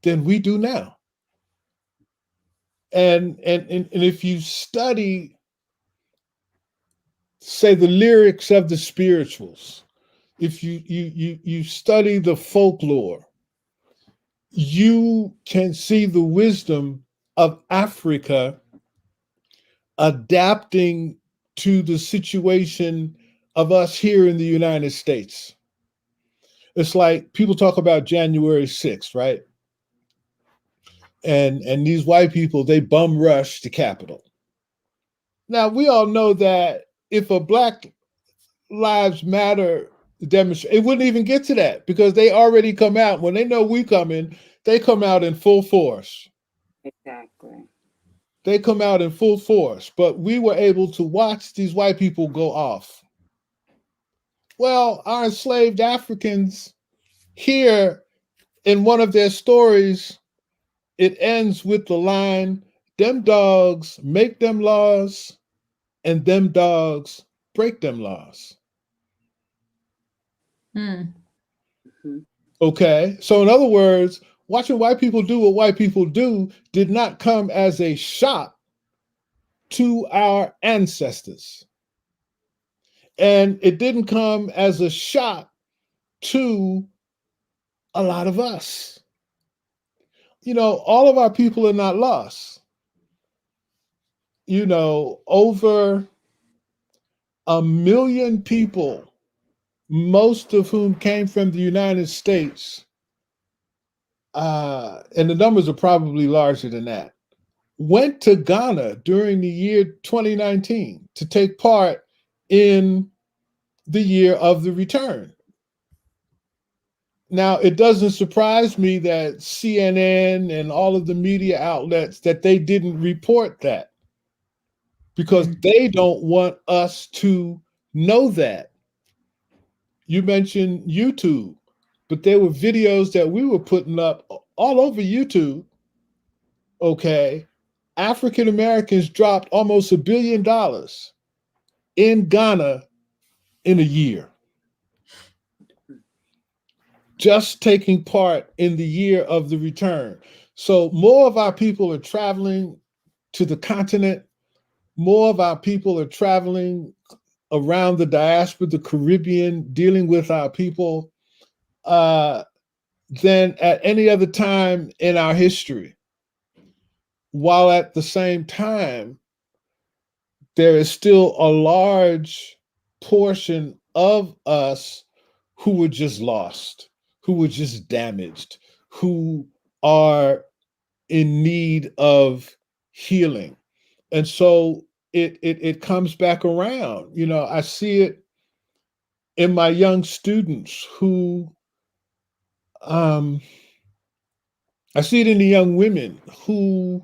than we do now. And if you study, say, the lyrics of the spirituals, if you study the folklore, you can see the wisdom of Africa adapting to the situation of us here in the United States. It's like people talk about January 6th, right? And these white people, they bum rush the Capitol. Now, we all know that if a Black Lives Matter demonstration, it wouldn't even get to that because they already come out. When they know we come in, they come out in full force. Exactly. They come out in full force, but we were able to watch these white people go off. Well, our enslaved Africans here, in one of their stories, it ends with the line, "Them dogs make them laws, and them dogs break them laws." Okay, so in other words, watching white people do what white people do did not come as a shock to our ancestors. And it didn't come as a shock to a lot of us. You know, all of our people are not lost. You know, over 1 million people, most of whom came from the United States, and the numbers are probably larger than that, went to Ghana during the year 2019 to take part in the year of the return. Now, it doesn't surprise me that CNN and all of the media outlets that they didn't report that because they don't want us to know that. You mentioned YouTube, but there were videos that we were putting up all over YouTube. Okay. African Americans dropped almost $1 billion in Ghana in a year. Just taking part in the year of the return. So more of our people are traveling to the continent. More of our people are traveling around the diaspora, the Caribbean, dealing with our people than at any other time in our history. While at the same time, there is still a large portion of us who were just lost, who were just damaged, who are in need of healing. And so it comes back around. You know, I see it in my young students who, I see it in the young women who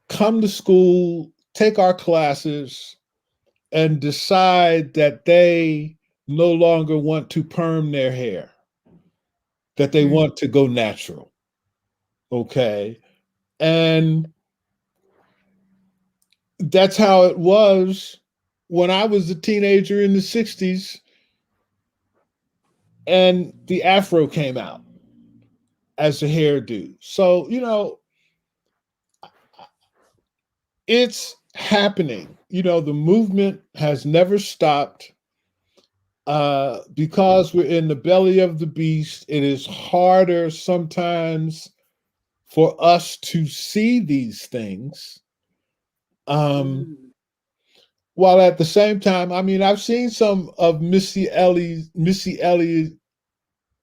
come to school, take our classes, and decide that they no longer want to perm their hair, that they want to go natural. Okay. And that's how it was when I was a teenager in the 60s and the afro came out as a hairdo. So, you know, it's happening. You know, the movement has never stopped. Because we're in the belly of the beast, it is harder sometimes for us to see these things. While at the same time, I mean, I've seen some of Missy Elliott's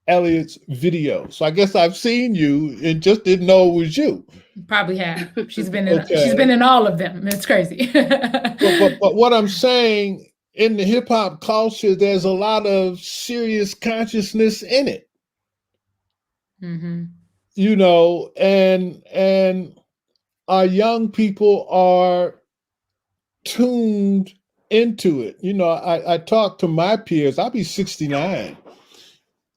videos. So I guess I've seen you and just didn't know it was you. Probably have. She's been in all of them. It's crazy. but what I'm saying, in the hip hop culture, there's a lot of serious consciousness in it. Mm-hmm. And our young people are tuned into it. I talk to my peers. I'll be 69,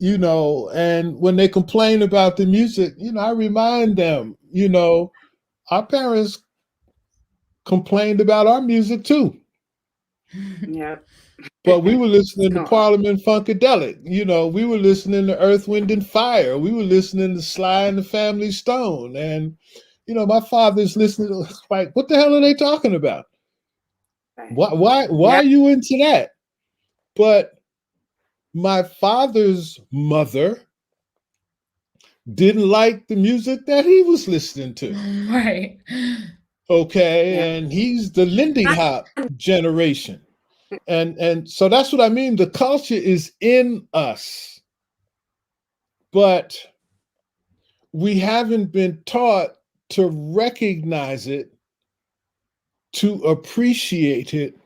and when they complain about the music, I remind them, our parents complained about our music too. Yeah. But we were listening to Gone. Parliament Funkadelic. We were listening to Earth, Wind, and Fire. We were listening to Sly and the Family Stone. And, my father's listening to, like, what the hell are they talking about? Right. Why Yep. are you into that? But my father's mother didn't like the music that he was listening to. Right. Yeah. Okay. And he's the Lindy Hop generation. And so that's what I mean. The culture is in us, but we haven't been taught to recognize it, to appreciate it,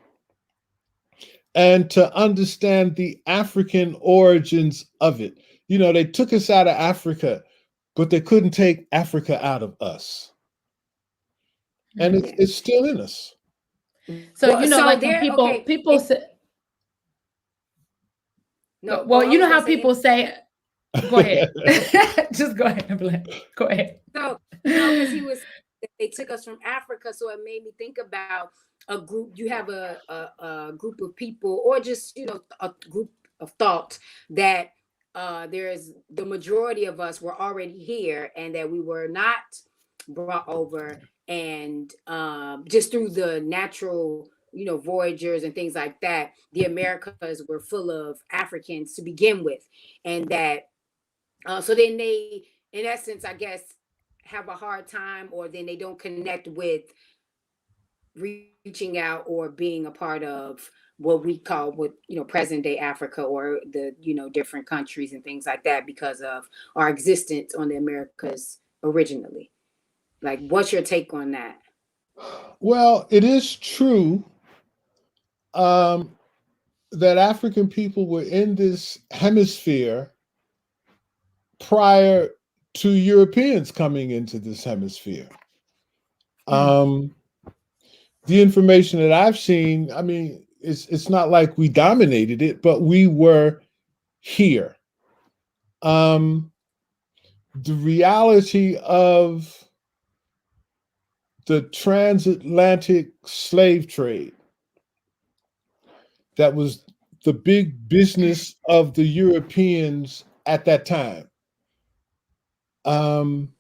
and to understand the African origins of it. They took us out of Africa, but they couldn't take Africa out of us. And Mm. Yeah. it's still in us. So Well, so like when there. Okay. people say, No. well, Oh, I was how gonna say. people say, go ahead, just go ahead, Blaine. Go ahead. So no, because he was. They took us from Africa, so it made me think about a group. You have a group of people, or just a group of thought that there's the majority of us were already here, and that we were not brought over, and just through the natural voyagers and things like that, the Americas were full of Africans to begin with, and that so then they, in essence, I guess, have a hard time, or then they don't connect with reaching out or being a part of what we call, present day Africa, or the different countries and things like that, because of our existence on the Americas originally. Like, what's your take on that? Well, it is true, um, that African people were in this hemisphere prior to Europeans coming into this hemisphere. Mm. Um, the information that I've seen, I mean, it's not like we dominated it, but we were here. Um, the reality of the transatlantic slave trade, that was the big business of the Europeans at that time, um,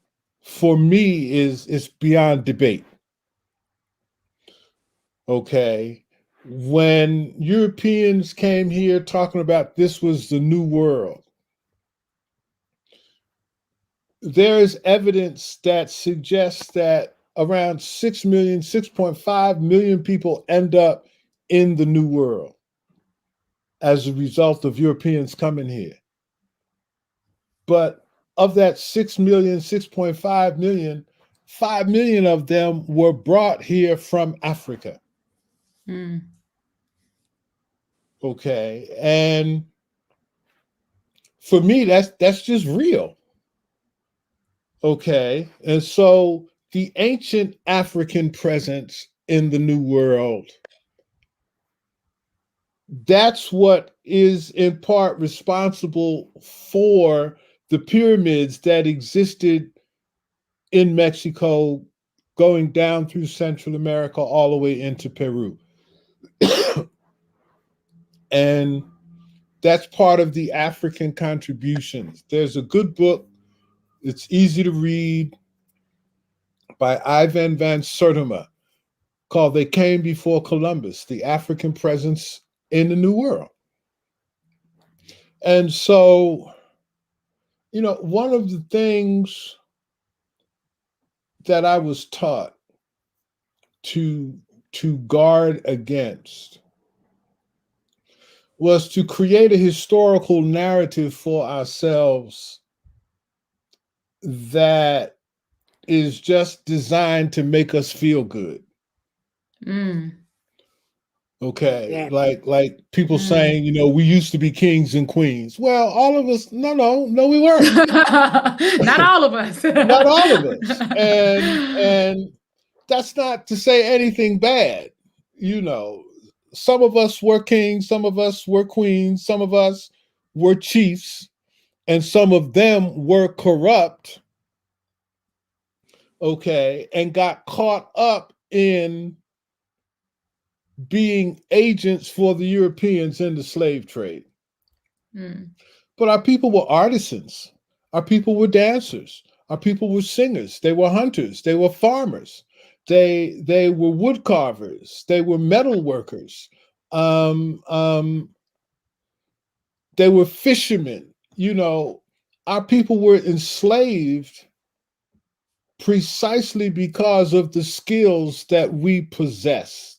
for me is beyond debate. Okay. When Europeans came here talking about this was the new world, there is evidence that suggests that around 6 million, 6.5 million people end up in the new world as a result of Europeans coming here. But of that 6 million, 6.5 million, 5 million of them were brought here from Africa. Mm. Okay. And for me, that's just real. Okay. And so the ancient African presence in the New World, that's what is in part responsible for the pyramids that existed in Mexico, going down through Central America all the way into Peru. And that's part of the African contributions. There's a good book, it's easy to read, by Ivan van Sertima, called They Came Before Columbus, the African Presence in the New World. And so, one of the things that I was taught to guard against was to create a historical narrative for ourselves that is just designed to make us feel good. Mm. Okay, Yeah. like people saying, we used to be kings and queens. Well, all of us, no, we weren't. Not all of us. Not all of us. And that's not to say anything bad. Some of us were kings, some of us were queens, some of us were chiefs, and some of them were corrupt, okay, and got caught up in being agents for the Europeans in the slave trade. But our people were artisans. Our people were dancers. Our people were singers. They were hunters. They were farmers. They were wood carvers. They were metal workers. They were fishermen. Our people were enslaved precisely because of the skills that we possess,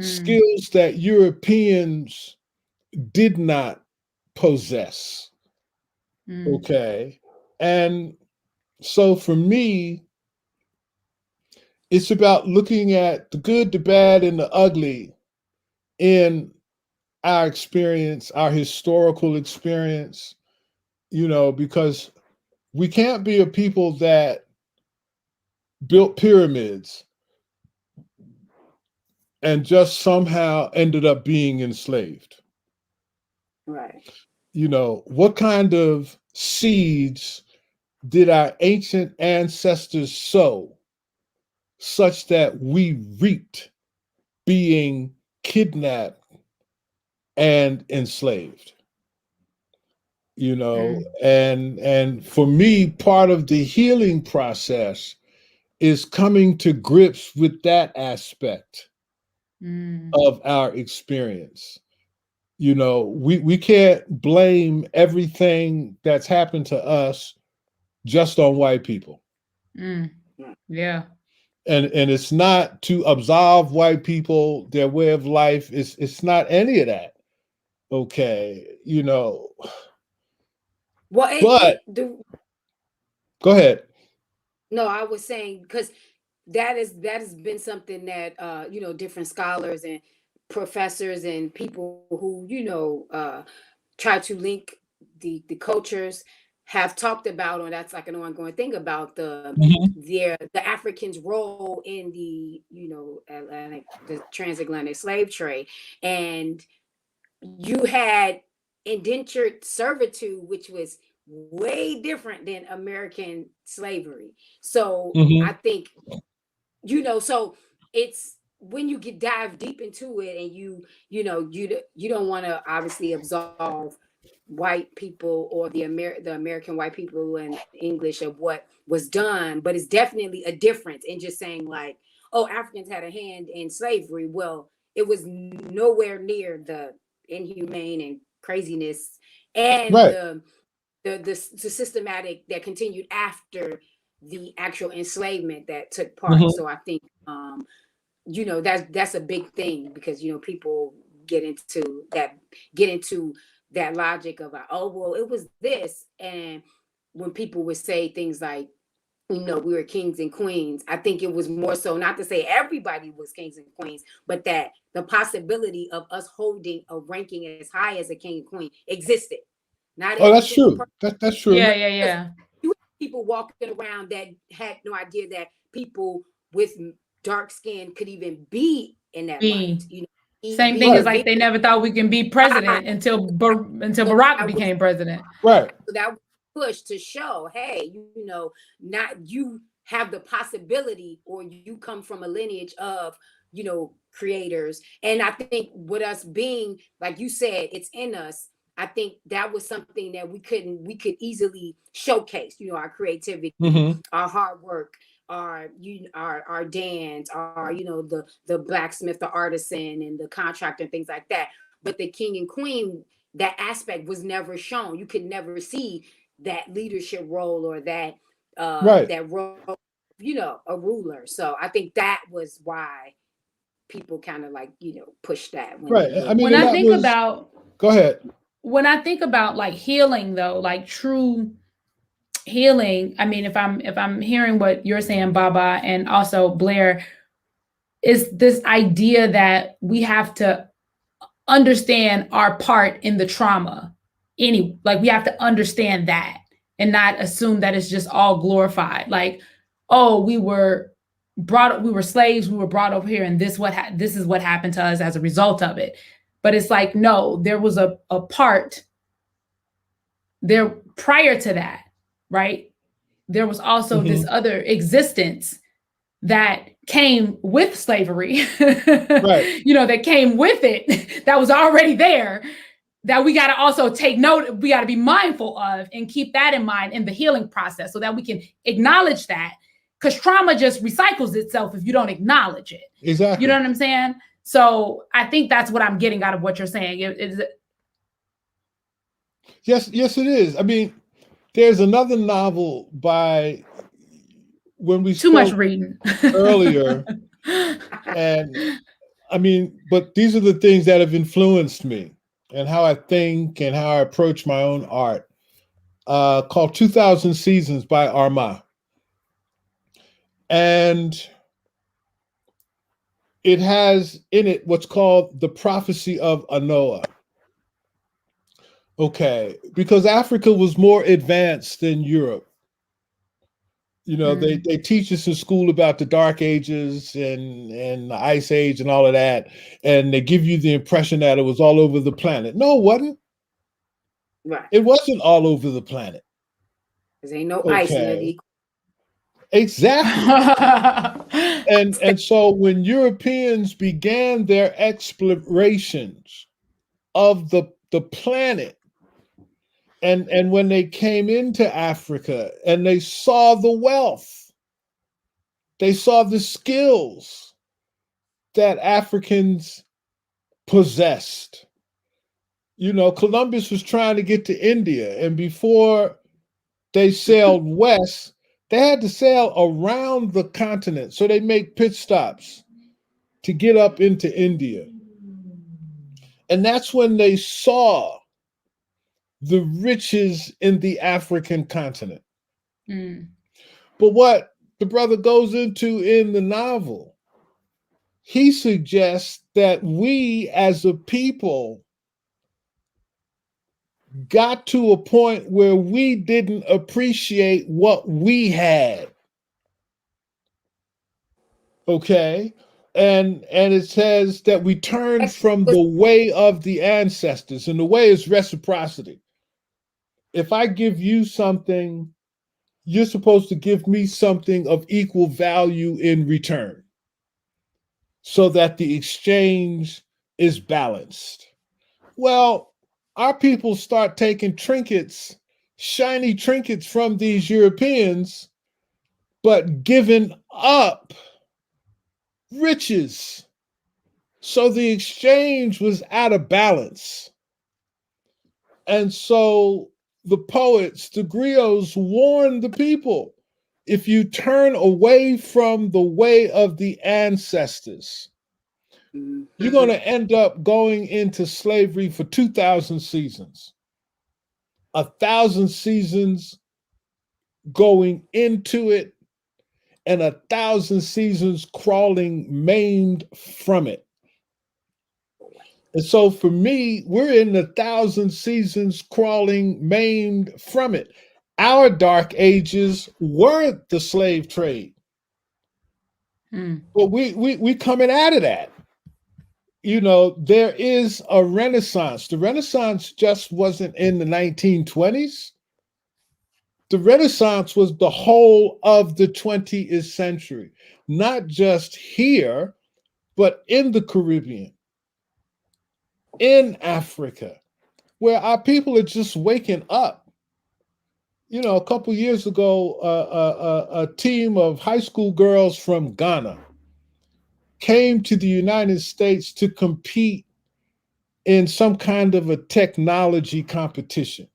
skills that Europeans did not possess. Okay. And so for me, it's about looking at the good, the bad, and the ugly in our experience, our historical experience, because we can't be a people that built pyramids and just somehow ended up being enslaved. Right. What kind of seeds did our ancient ancestors sow such that we reaped being kidnapped and enslaved? And for me, part of the healing process is coming to grips with that aspect of our experience. We can't blame everything that's happened to us just on white people. Yeah. And it's not to absolve white people, their way of life. It's not any of that. Okay. Well, go ahead. No, I was saying because that has been something that different scholars and professors and people who try to link the cultures have talked about, or that's like an ongoing thing about the Africans' role in the the transatlantic slave trade. And you had indentured servitude, which was way different than American slavery. So I think, so it's when you dive deep into it, and you don't want to obviously absolve white people or the American white people and English of what was done, but it's definitely a difference in just saying like, oh, Africans had a hand in slavery. Well, it was nowhere near the inhumane and craziness and Right. the systematic that continued after the actual enslavement that took part. So I think that's a big thing, because people get into that logic of oh, well, it was this. And when people would say things like, we were kings and queens, I think it was more so not to say everybody was kings and queens, but that the possibility of us holding a ranking as high as a king and queen existed. Not every that's single true. person. That's true. Yeah. You had people walking around that had no idea that people with dark skin could even be in that light. Same thing as like they never thought we can be president until Barack became president. Right. So that was push to show, hey, not you have the possibility, or you come from a lineage of creators. And I think with us being, like you said, it's in us. I think that was something that we could easily showcase, our creativity, our hard work, our dance, our the blacksmith, the artisan, and the contractor, and things like that. But the king and queen, that aspect was never shown. You could never see that leadership role, or that that role, a ruler. So I think that was why people kind of like push that. I mean, when I think about, go ahead. When I think about like healing, though, like true healing, I mean, if I'm hearing what you're saying, Baba, and also Blair, is this idea that we have to understand our part in the trauma. Like we have to understand that and not assume that it's just all glorified. Like, oh, we were slaves, we were brought over here, and this is what happened to us as a result of it. But it's like, no, there was a part there prior to that, right? There was also this other existence that came with slavery, Right. That came with it, that was already there, that we got to also take note, we got to be mindful of and keep that in mind in the healing process so that we can acknowledge that, because trauma just recycles itself if you don't acknowledge it. Exactly. You know what I'm saying? So I think that's what I'm getting out of what you're saying. Yes, it is. I mean, there's another novel by, when we too much spoke reading earlier, and I mean, but these are the things that have influenced me and how I think and how I approach my own art. Called 2000 Seasons by Arma. And it has in it what's called the prophecy of Anoa. Okay, because Africa was more advanced than Europe. They teach us in school about the Dark Ages and the Ice Age and all of that, and they give you the impression that it was all over the planet. No, it wasn't. Right. It wasn't all over the planet. There ain't no ice near the Exactly. and so when Europeans began their explorations of the planet, and when they came into Africa and they saw the wealth, they saw the skills that Africans possessed. Columbus was trying to get to India, and before they sailed west, they had to sail around the continent. So they make pit stops to get up into India. And that's when they saw the riches in the African continent. But what the brother goes into in the novel, he suggests that we as a people got to a point where we didn't appreciate what we had. Okay? And it says that we turned from the way of the ancestors, and the way is reciprocity. If I give you something, you're supposed to give me something of equal value in return, so that the exchange is balanced. Well, our people start taking trinkets, shiny trinkets from these Europeans, but giving up riches. So the exchange was out of balance. And so the poets, the griots, warned the people, if you turn away from the way of the ancestors, you're going to end up going into slavery for 2,000 seasons. 1,000 seasons going into it, and 1,000 seasons crawling maimed from it. And so for me, we're in 1,000 seasons crawling maimed from it. Our dark ages weren't the slave trade. But we coming out of that. There is a renaissance. The Renaissance just wasn't in the 1920s. The Renaissance was the whole of the 20th century, not just here, but in the Caribbean, in Africa, where our people are just waking up. A couple years ago, a team of high school girls from Ghana came to the United States to compete in some kind of a technology competition.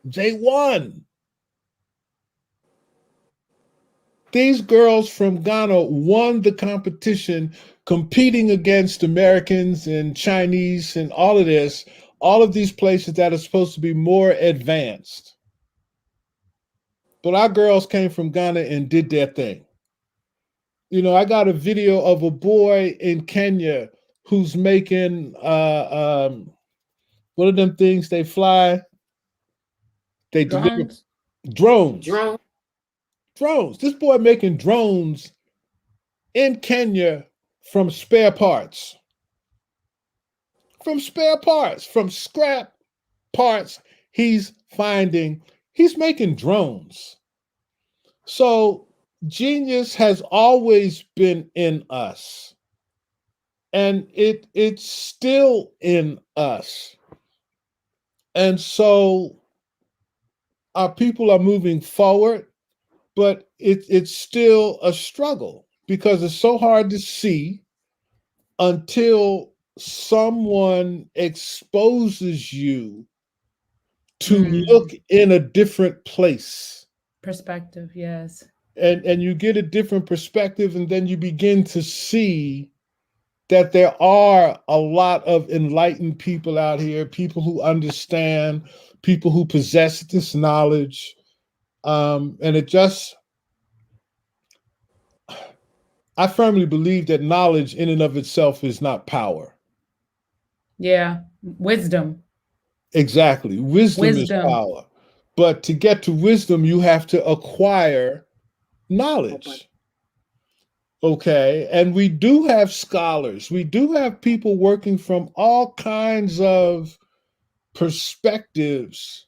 They won. These girls from Ghana won the competition, competing against Americans and Chinese and all of these places that are supposed to be more advanced. But our girls came from Ghana and did their thing. I got a video of a boy in Kenya who's making what are them things they fly? They deliver Drones. drones. Drone. Drones. This boy making drones in Kenya from spare parts. From spare parts, from scrap parts he's finding. He's making drones. So genius has always been in us. And it's still in us. And so our people are moving forward, but it's still a struggle because it's so hard to see until someone exposes you to look in a different place. Perspective, yes. And you get a different perspective, and then you begin to see that there are a lot of enlightened people out here, people who understand, people who possess this knowledge. And it just, I firmly believe that knowledge in and of itself is not power. Yeah. Wisdom. Exactly. Wisdom is power. But to get to wisdom, you have to acquire knowledge. Okay. And we do have scholars. We do have people working from all kinds of perspectives,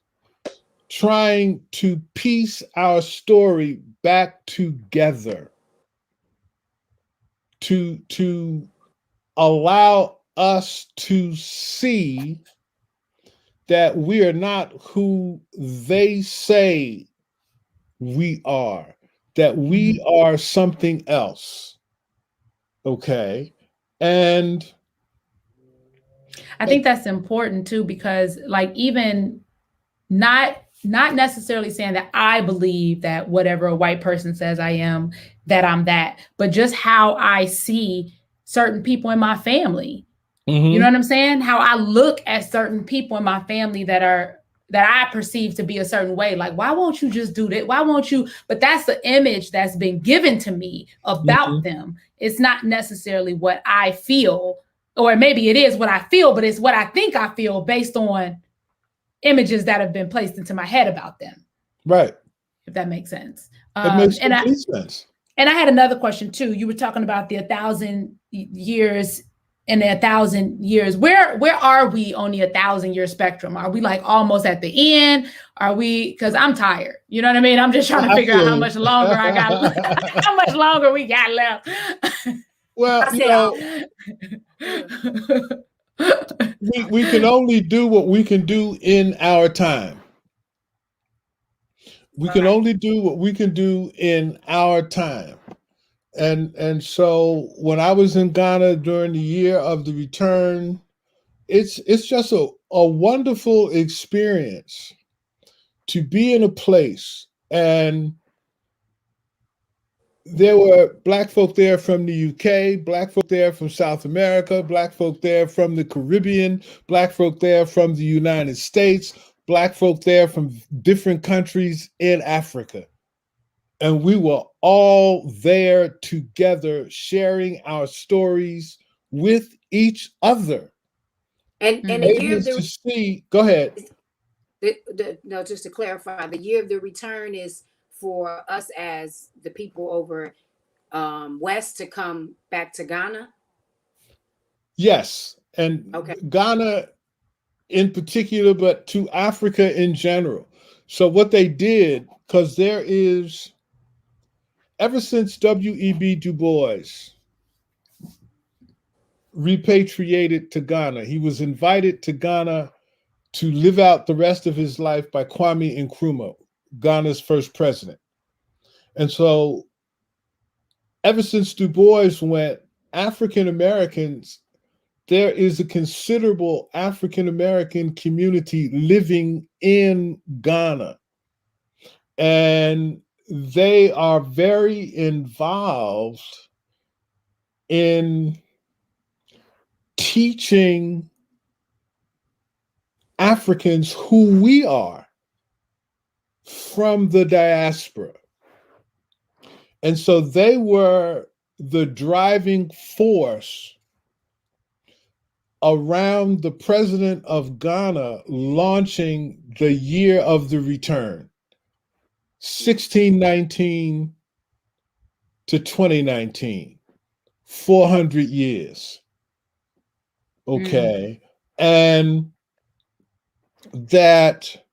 trying to piece our story back together to allow us to see that we are not who they say we are, that we are something else. Okay. And I think that's important too, because like even not necessarily saying that I believe that whatever a white person says I am, that I'm that, but just how I see certain people in my family. You know what I'm saying? How I look at certain people in my family that I perceive to be a certain way. Like, why won't you just do that? Why won't you? But that's the image that's been given to me about them. It's not necessarily what I feel, or maybe it is what I feel, but it's what I think I feel based on images that have been placed into my head about them. Right. If that makes sense. It makes complete sense. And I had another question too. You were talking about the 1,000 years and the 1,000 years. Where are we on the 1,000-year spectrum? Are we like almost at the end? Are we? Because I'm tired. You know what I mean? I'm just trying to figure out how much longer I got, how much longer we got left. Well, we can only do what we can do in our time. We can only do what we can do in our time. And so when I was in Ghana during the year of the return, it's just a wonderful experience to be in a place, and there were Black folk there from the UK, Black folk there from South America, Black folk there from the Caribbean, Black folk there from the United States, Black folk there from different countries in Africa. And we were all there together, sharing our stories with each other. And the year of to see, go ahead. No, just to clarify, the year of the return is for us as the people over west to come back to Ghana. Yes, and Ghana in particular, but to Africa in general. So what they did, because there is, ever since W.E.B. Du Bois repatriated to Ghana, he was invited to Ghana to live out the rest of his life by Kwame Nkrumah, Ghana's first president. And so ever since Du Bois went, African Americans, there is a considerable African American community living in Ghana. And they are very involved in teaching Africans who we are from the diaspora. And so they were the driving force around the president of Ghana launching the year of the return, 1619 to 2019, 400 years. Okay. And that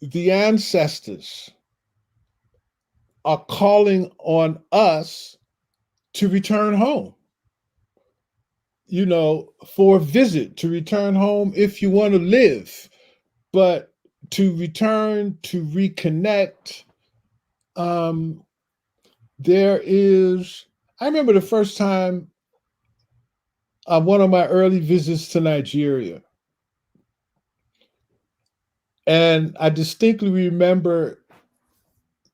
the ancestors are calling on us to return home, for a visit, to return home if you want to live, but to return, to reconnect. I remember the first time, one of my early visits to Nigeria. And I distinctly remember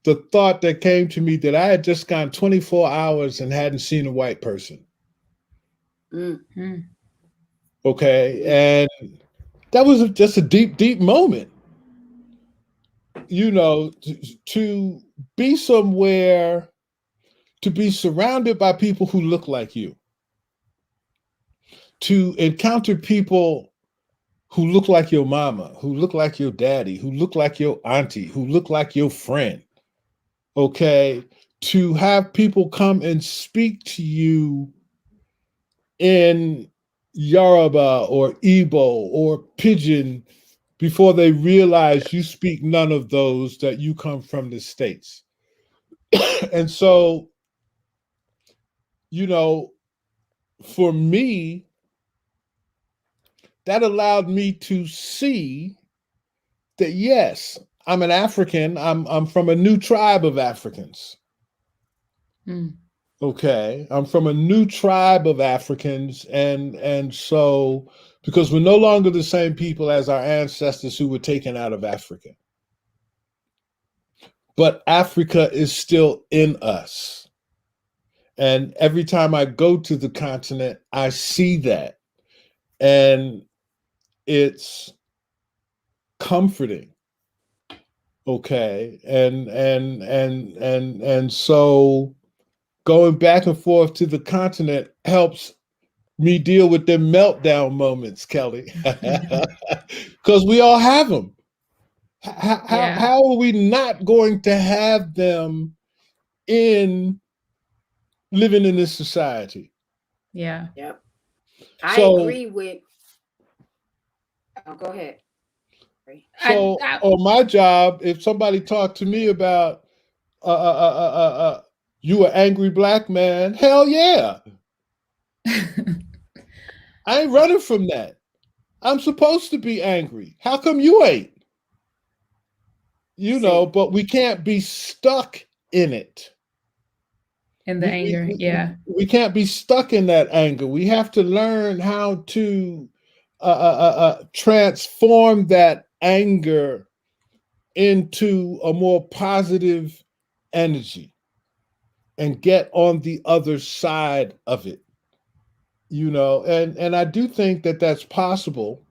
the thought that came to me that I had just gone 24 hours and hadn't seen a white person. Mm-hmm. Okay. And that was just a deep, deep moment. To be somewhere, to be surrounded by people who look like you, to encounter people who look like your mama, who look like your daddy, who look like your auntie, who look like your friend. Okay. To have people come and speak to you in Yoruba or Igbo or Pidgin before they realize you speak none of those, that you come from the States. And so, for me, that allowed me to see that, yes, I'm an African. I'm from a new tribe of Africans. Okay, I'm from a new tribe of Africans, and so, because we're no longer the same people as our ancestors who were taken out of Africa, but Africa is still in us. And every time I go to the continent, I see that, and it's comforting. Okay, and so going back and forth to the continent helps me deal with them meltdown moments, Kelly, because we all have them. How are we not going to have them in living in this society? Yeah. Yep. I agree with. Oh, go ahead. So, on my job, if somebody talked to me about you an angry black man, hell yeah. I ain't running from that. I'm supposed to be angry. How come you ain't? But we can't be stuck in it. In the anger, yeah. We can't be stuck in that anger. We have to learn how to transform that anger into a more positive energy and get on the other side of it. And I do think that that's possible.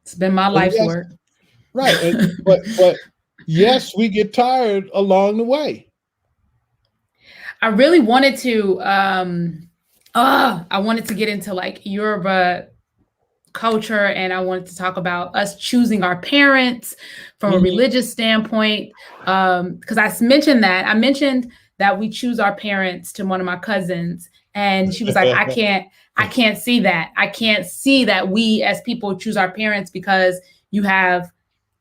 It's been my life's work. Right. But yes, we get tired along the way. I really wanted to I wanted to get into like Yoruba culture, and I wanted to talk about us choosing our parents from a religious standpoint. Because I mentioned that we choose our parents to one of my cousins, and she was like, I can't see that. I can't see that we as people choose our parents, because you have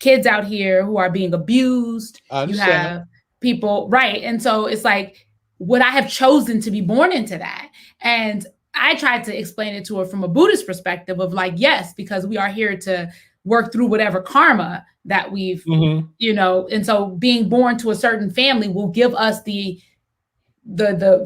kids out here who are being abused. You have people, right? And so it's like, would I have chosen to be born into that? And I tried to explain it to her from a Buddhist perspective of like, yes, because we are here to work through whatever karma that we've, and so being born to a certain family will give us the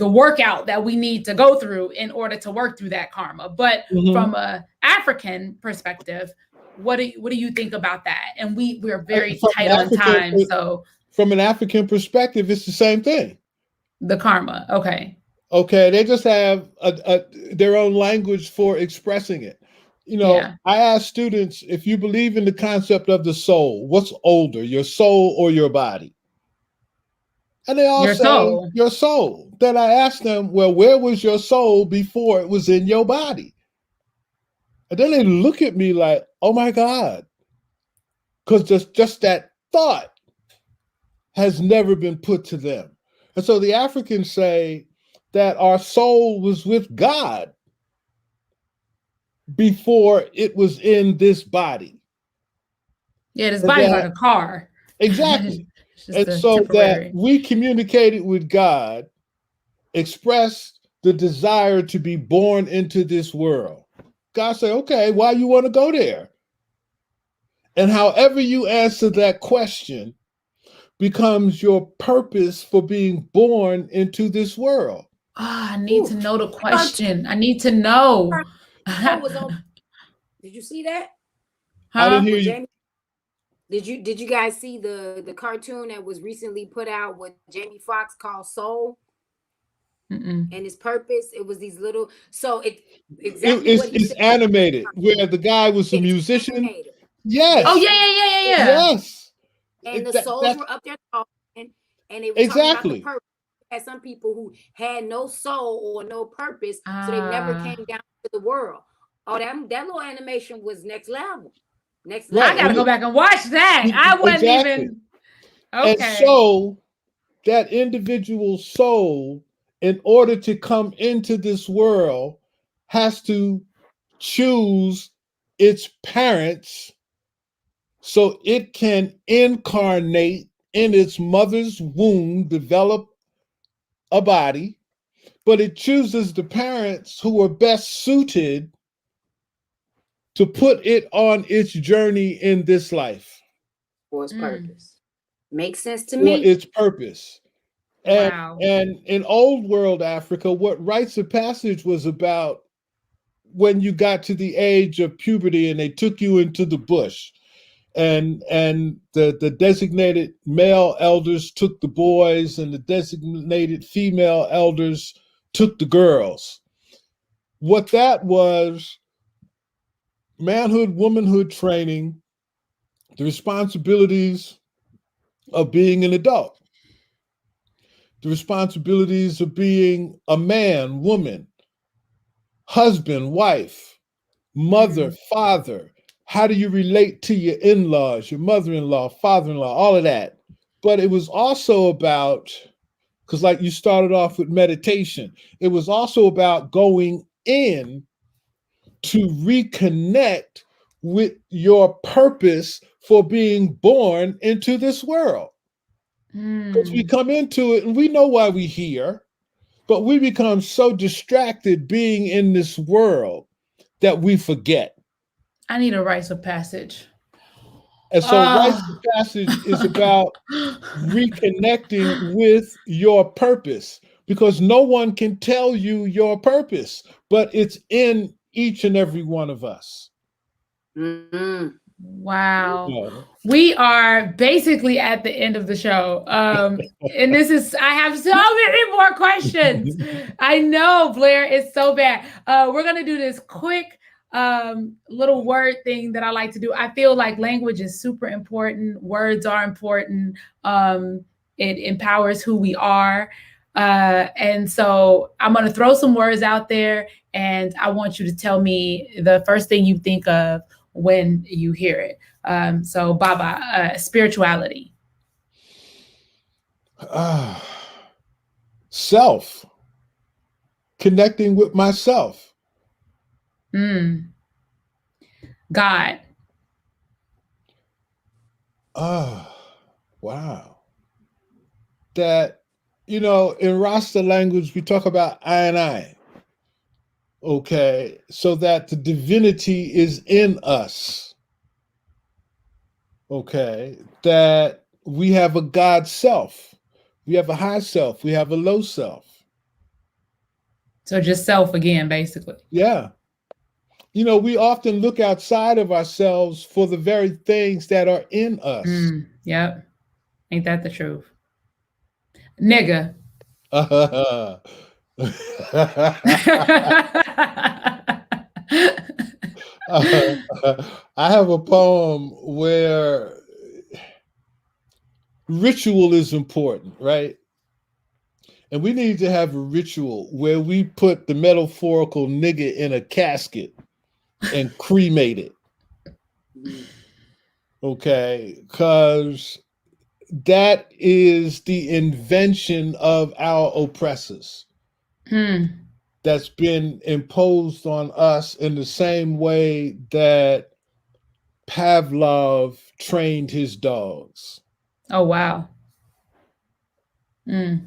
workout that we need to go through in order to work through that karma. But from a African perspective, what do you think about that? And we're very tight on time. So from an African perspective, it's the same thing. The karma. Okay. They just have their own language for expressing it. I ask students, if you believe in the concept of the soul, what's older, your soul or your body? And they all Your say, soul. your soul. Then I asked them, well, where was your soul before it was in your body? And then they look at me like, oh my God. Because just that thought has never been put to them. And so the Africans say that our soul was with God before it was in this body. Yeah, this And body's like that, a car. exactly. It's just And a so that temporary. we communicated with God, expressed the desire to be born into this world. God said, okay, why you want to go there? And however you answer that question becomes your purpose for being born into this world. I need to Ooh, know the cartoon question. I need to know. was on. Did you see that? I didn't Huh? hear With you. Jamie, did you guys see the cartoon that was recently put out with Jamie Foxx called Soul Mm-mm. and his purpose? It was these little. So it exactly what he It's said. animated where the guy was a It's musician. animated. Oh Yes, yeah, Yes, yeah, yeah, yeah, yeah. yes. and the That, souls that's were up there talking, and they were talking about the exactly purpose. Had some people who had no soul or no purpose, so they never Ah, came down to the world. Oh, that little animation was next level. Next I right. level. gotta go back and watch that. I wasn't Exactly. even And okay. so that individual soul, in order to come into this world, has to choose its parents so it can incarnate in its mother's womb, develop a body, but it chooses the parents who are best suited to put it on its journey in this life For his Mm, purpose. Makes sense to for me. its purpose. And wow. and in old world Africa, what rites of passage was about when you got to the age of puberty and they took you into the bush and the designated male elders took the boys and the designated female elders took the girls. What that was manhood, womanhood training, the responsibilities of being an adult, the responsibilities of being a man, woman, husband, wife, mother, Mm, father. How do you relate to your in laws, your mother in law, father in law, all of that? But it was also about, because like you started off with meditation, it was also about going in to reconnect with your purpose for being born into this world. Because we mm. come into it and we know why we're here, but we become so distracted being in this world that we forget. I need a rites of passage. And so, rites of Oh. passage is about reconnecting with your purpose because no one can tell you your purpose, but it's in each and every one of us. Mm-hmm. Wow. You We are basically at the end of the show. And this is, I have so many more questions. I know, Blair, it's so bad. We're going to do this quick little word thing that I like to do. I feel like language is super important. Words are important. It empowers who we are. And so I'm going to throw some words out there, and I want you to tell me the first thing you think of when you hear it. So, Baba, spirituality. Self, connecting with myself. Mm. God. Wow. That, in Rasta language, we talk about I and I. Okay. So that the divinity is in us. Okay. That we have a God self. We have a high self. We have a low self. So just self again, basically. Yeah. We often look outside of ourselves for the very things that are in us. Yep. Ain't that the truth? Nigga. I have a poem where ritual is important, right? And we need to have a ritual where we put the metaphorical nigga in a casket and cremate it. Okay, because that is the invention of our oppressors that's been imposed on us in the same way that Pavlov trained his dogs. Oh, wow. And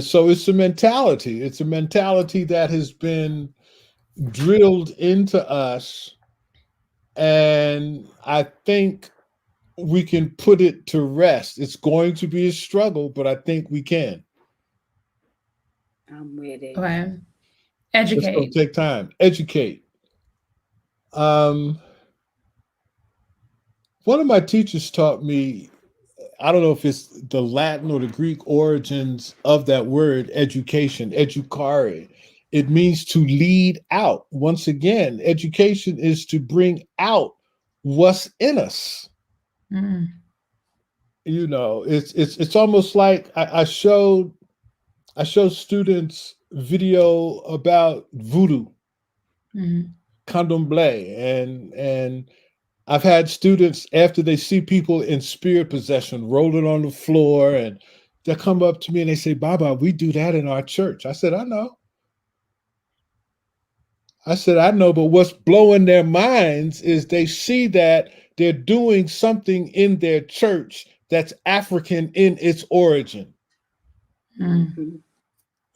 so it's a mentality. It's a mentality that has been drilled into us. And I think we can put it to rest. It's going to be a struggle, but I think we can. I'm with it. Okay. It's going Educate. to take time. Educate. One of my teachers taught me, I don't know if it's the Latin or the Greek origins of that word, education, educare. It means to lead out. Once again, education is to bring out what's in us. You know, it's almost like I showed students video about voodoo, candomblé, and I've had students, after they see people in spirit possession rolling on the floor, and they come up to me and they say, "Baba, we do that in our church." I said, I know, but what's blowing their minds is they see that they're doing something in their church that's African in its origin.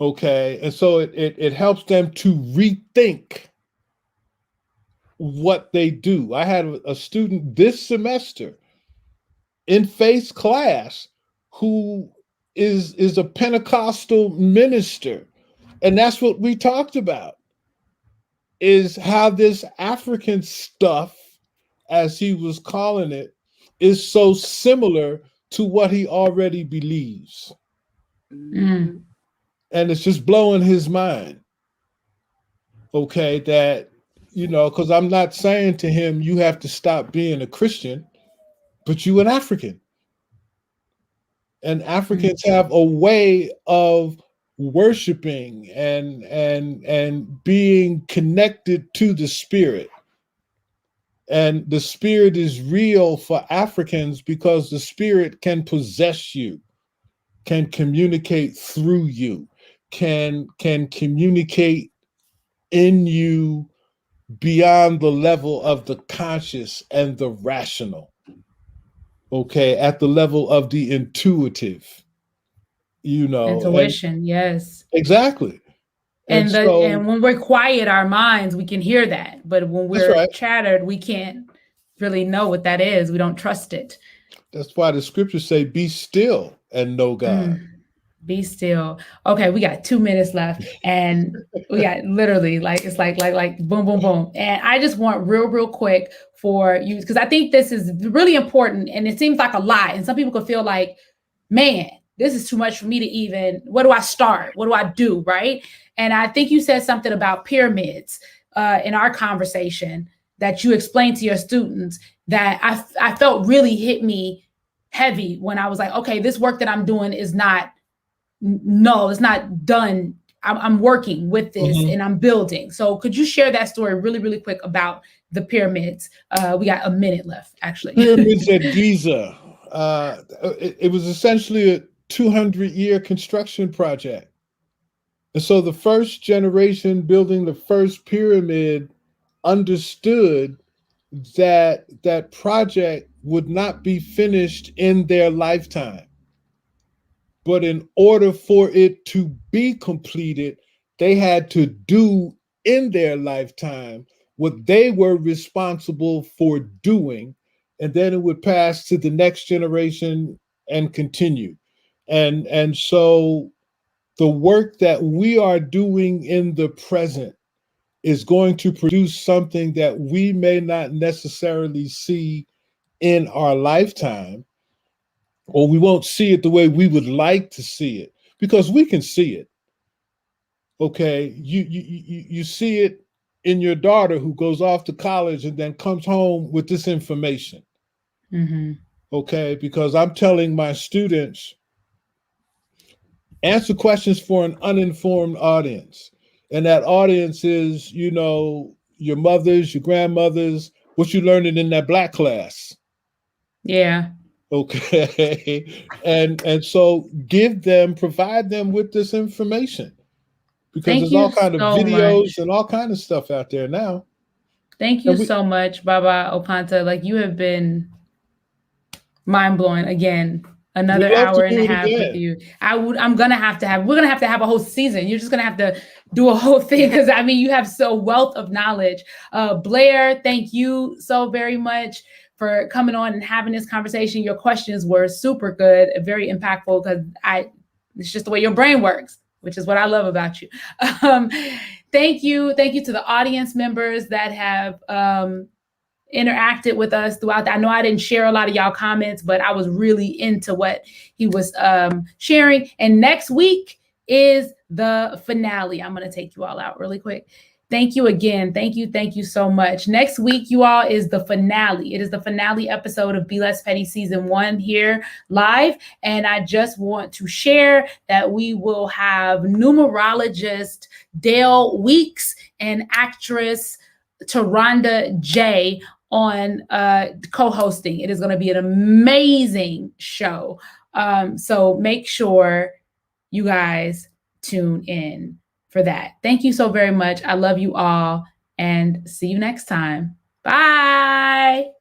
Okay, and so it helps them to rethink what they do. I had a student this semester in faith class who is a Pentecostal minister, and that's what we talked about, is how this African stuff, as he was calling it, is so similar to what he already believes. And it's just blowing his mind. Okay, that, you know, because I'm not saying to him, you have to stop being a Christian, but you an African. And Africans have a way of worshiping and being connected to the spirit. And the spirit is real for Africans because the spirit can possess you, can communicate through you, can communicate in you beyond the level of the conscious and the rational. Okay, at the level of the intuitive, you know. Intuition, yes. Exactly. And when we're quiet, our minds, we can hear that. But when we're chattered, we can't really know what that is. We don't trust it. That's why the scriptures say, be still and know God. Be still. Okay, we got 2 minutes left, and we got literally it's like boom, boom, boom. And I just want real quick for you, because I think this is really important, and it seems like a lot. And some people could feel like, man, this is too much for me to even, where do I start? What do I do? Right. And I think you said something about pyramids in our conversation that you explained to your students that I felt really hit me heavy when I was like, okay, this work that I'm doing is not, no, it's not done. I'm working with this and I'm building. So could you share that story really quick about the pyramids? We got a minute left, actually. Pyramids at Giza. It was essentially a 200-year construction project. And so the first generation building the first pyramid understood that that project would not be finished in their lifetime. But in order for it to be completed, they had to do in their lifetime what they were responsible for doing, and then it would pass to the next generation and continue. And so the work that we are doing in the present is going to produce something that we may not necessarily see in our lifetime, or we won't see it the way we would like to see it, because we can see it. Okay, you see it in your daughter who goes off to college and then comes home with this information. Okay, because I'm telling my students, Answer questions for an uninformed audience. And that audience is, you know, your mothers, your grandmothers, what you learning in that black class. Yeah. Okay. And so provide them with this information. Because Thank there's you all kind of so videos much. and all kind of stuff out there now. Thank you so much, Baba Okantah. Like, you have been mind-blowing again. Another We'd love to hour and do a it half again. with you. We're gonna have to have a whole season. You're just gonna have to do a whole thing, because I mean, you have so wealth of knowledge. Blair, thank you so very much for coming on and having this conversation. Your questions were super good, very impactful, because it's just the way your brain works, which is what I love about you. Thank you to the audience members that have interacted with us throughout. I know I didn't share a lot of y'all comments, but I was really into what he was sharing. And next week is the finale. I'm going to take you all out really quick. Thank you again. Thank you so much. Next week, you all, is the finale. It is the finale episode of Be Less Petty Season 1 here live. And I just want to share that we will have numerologist Dale Weeks and actress Taronda J on co-hosting. It is going to be an amazing show. So make sure you guys tune in for that. Thank you so very much. I love you all, and see you next time. Bye.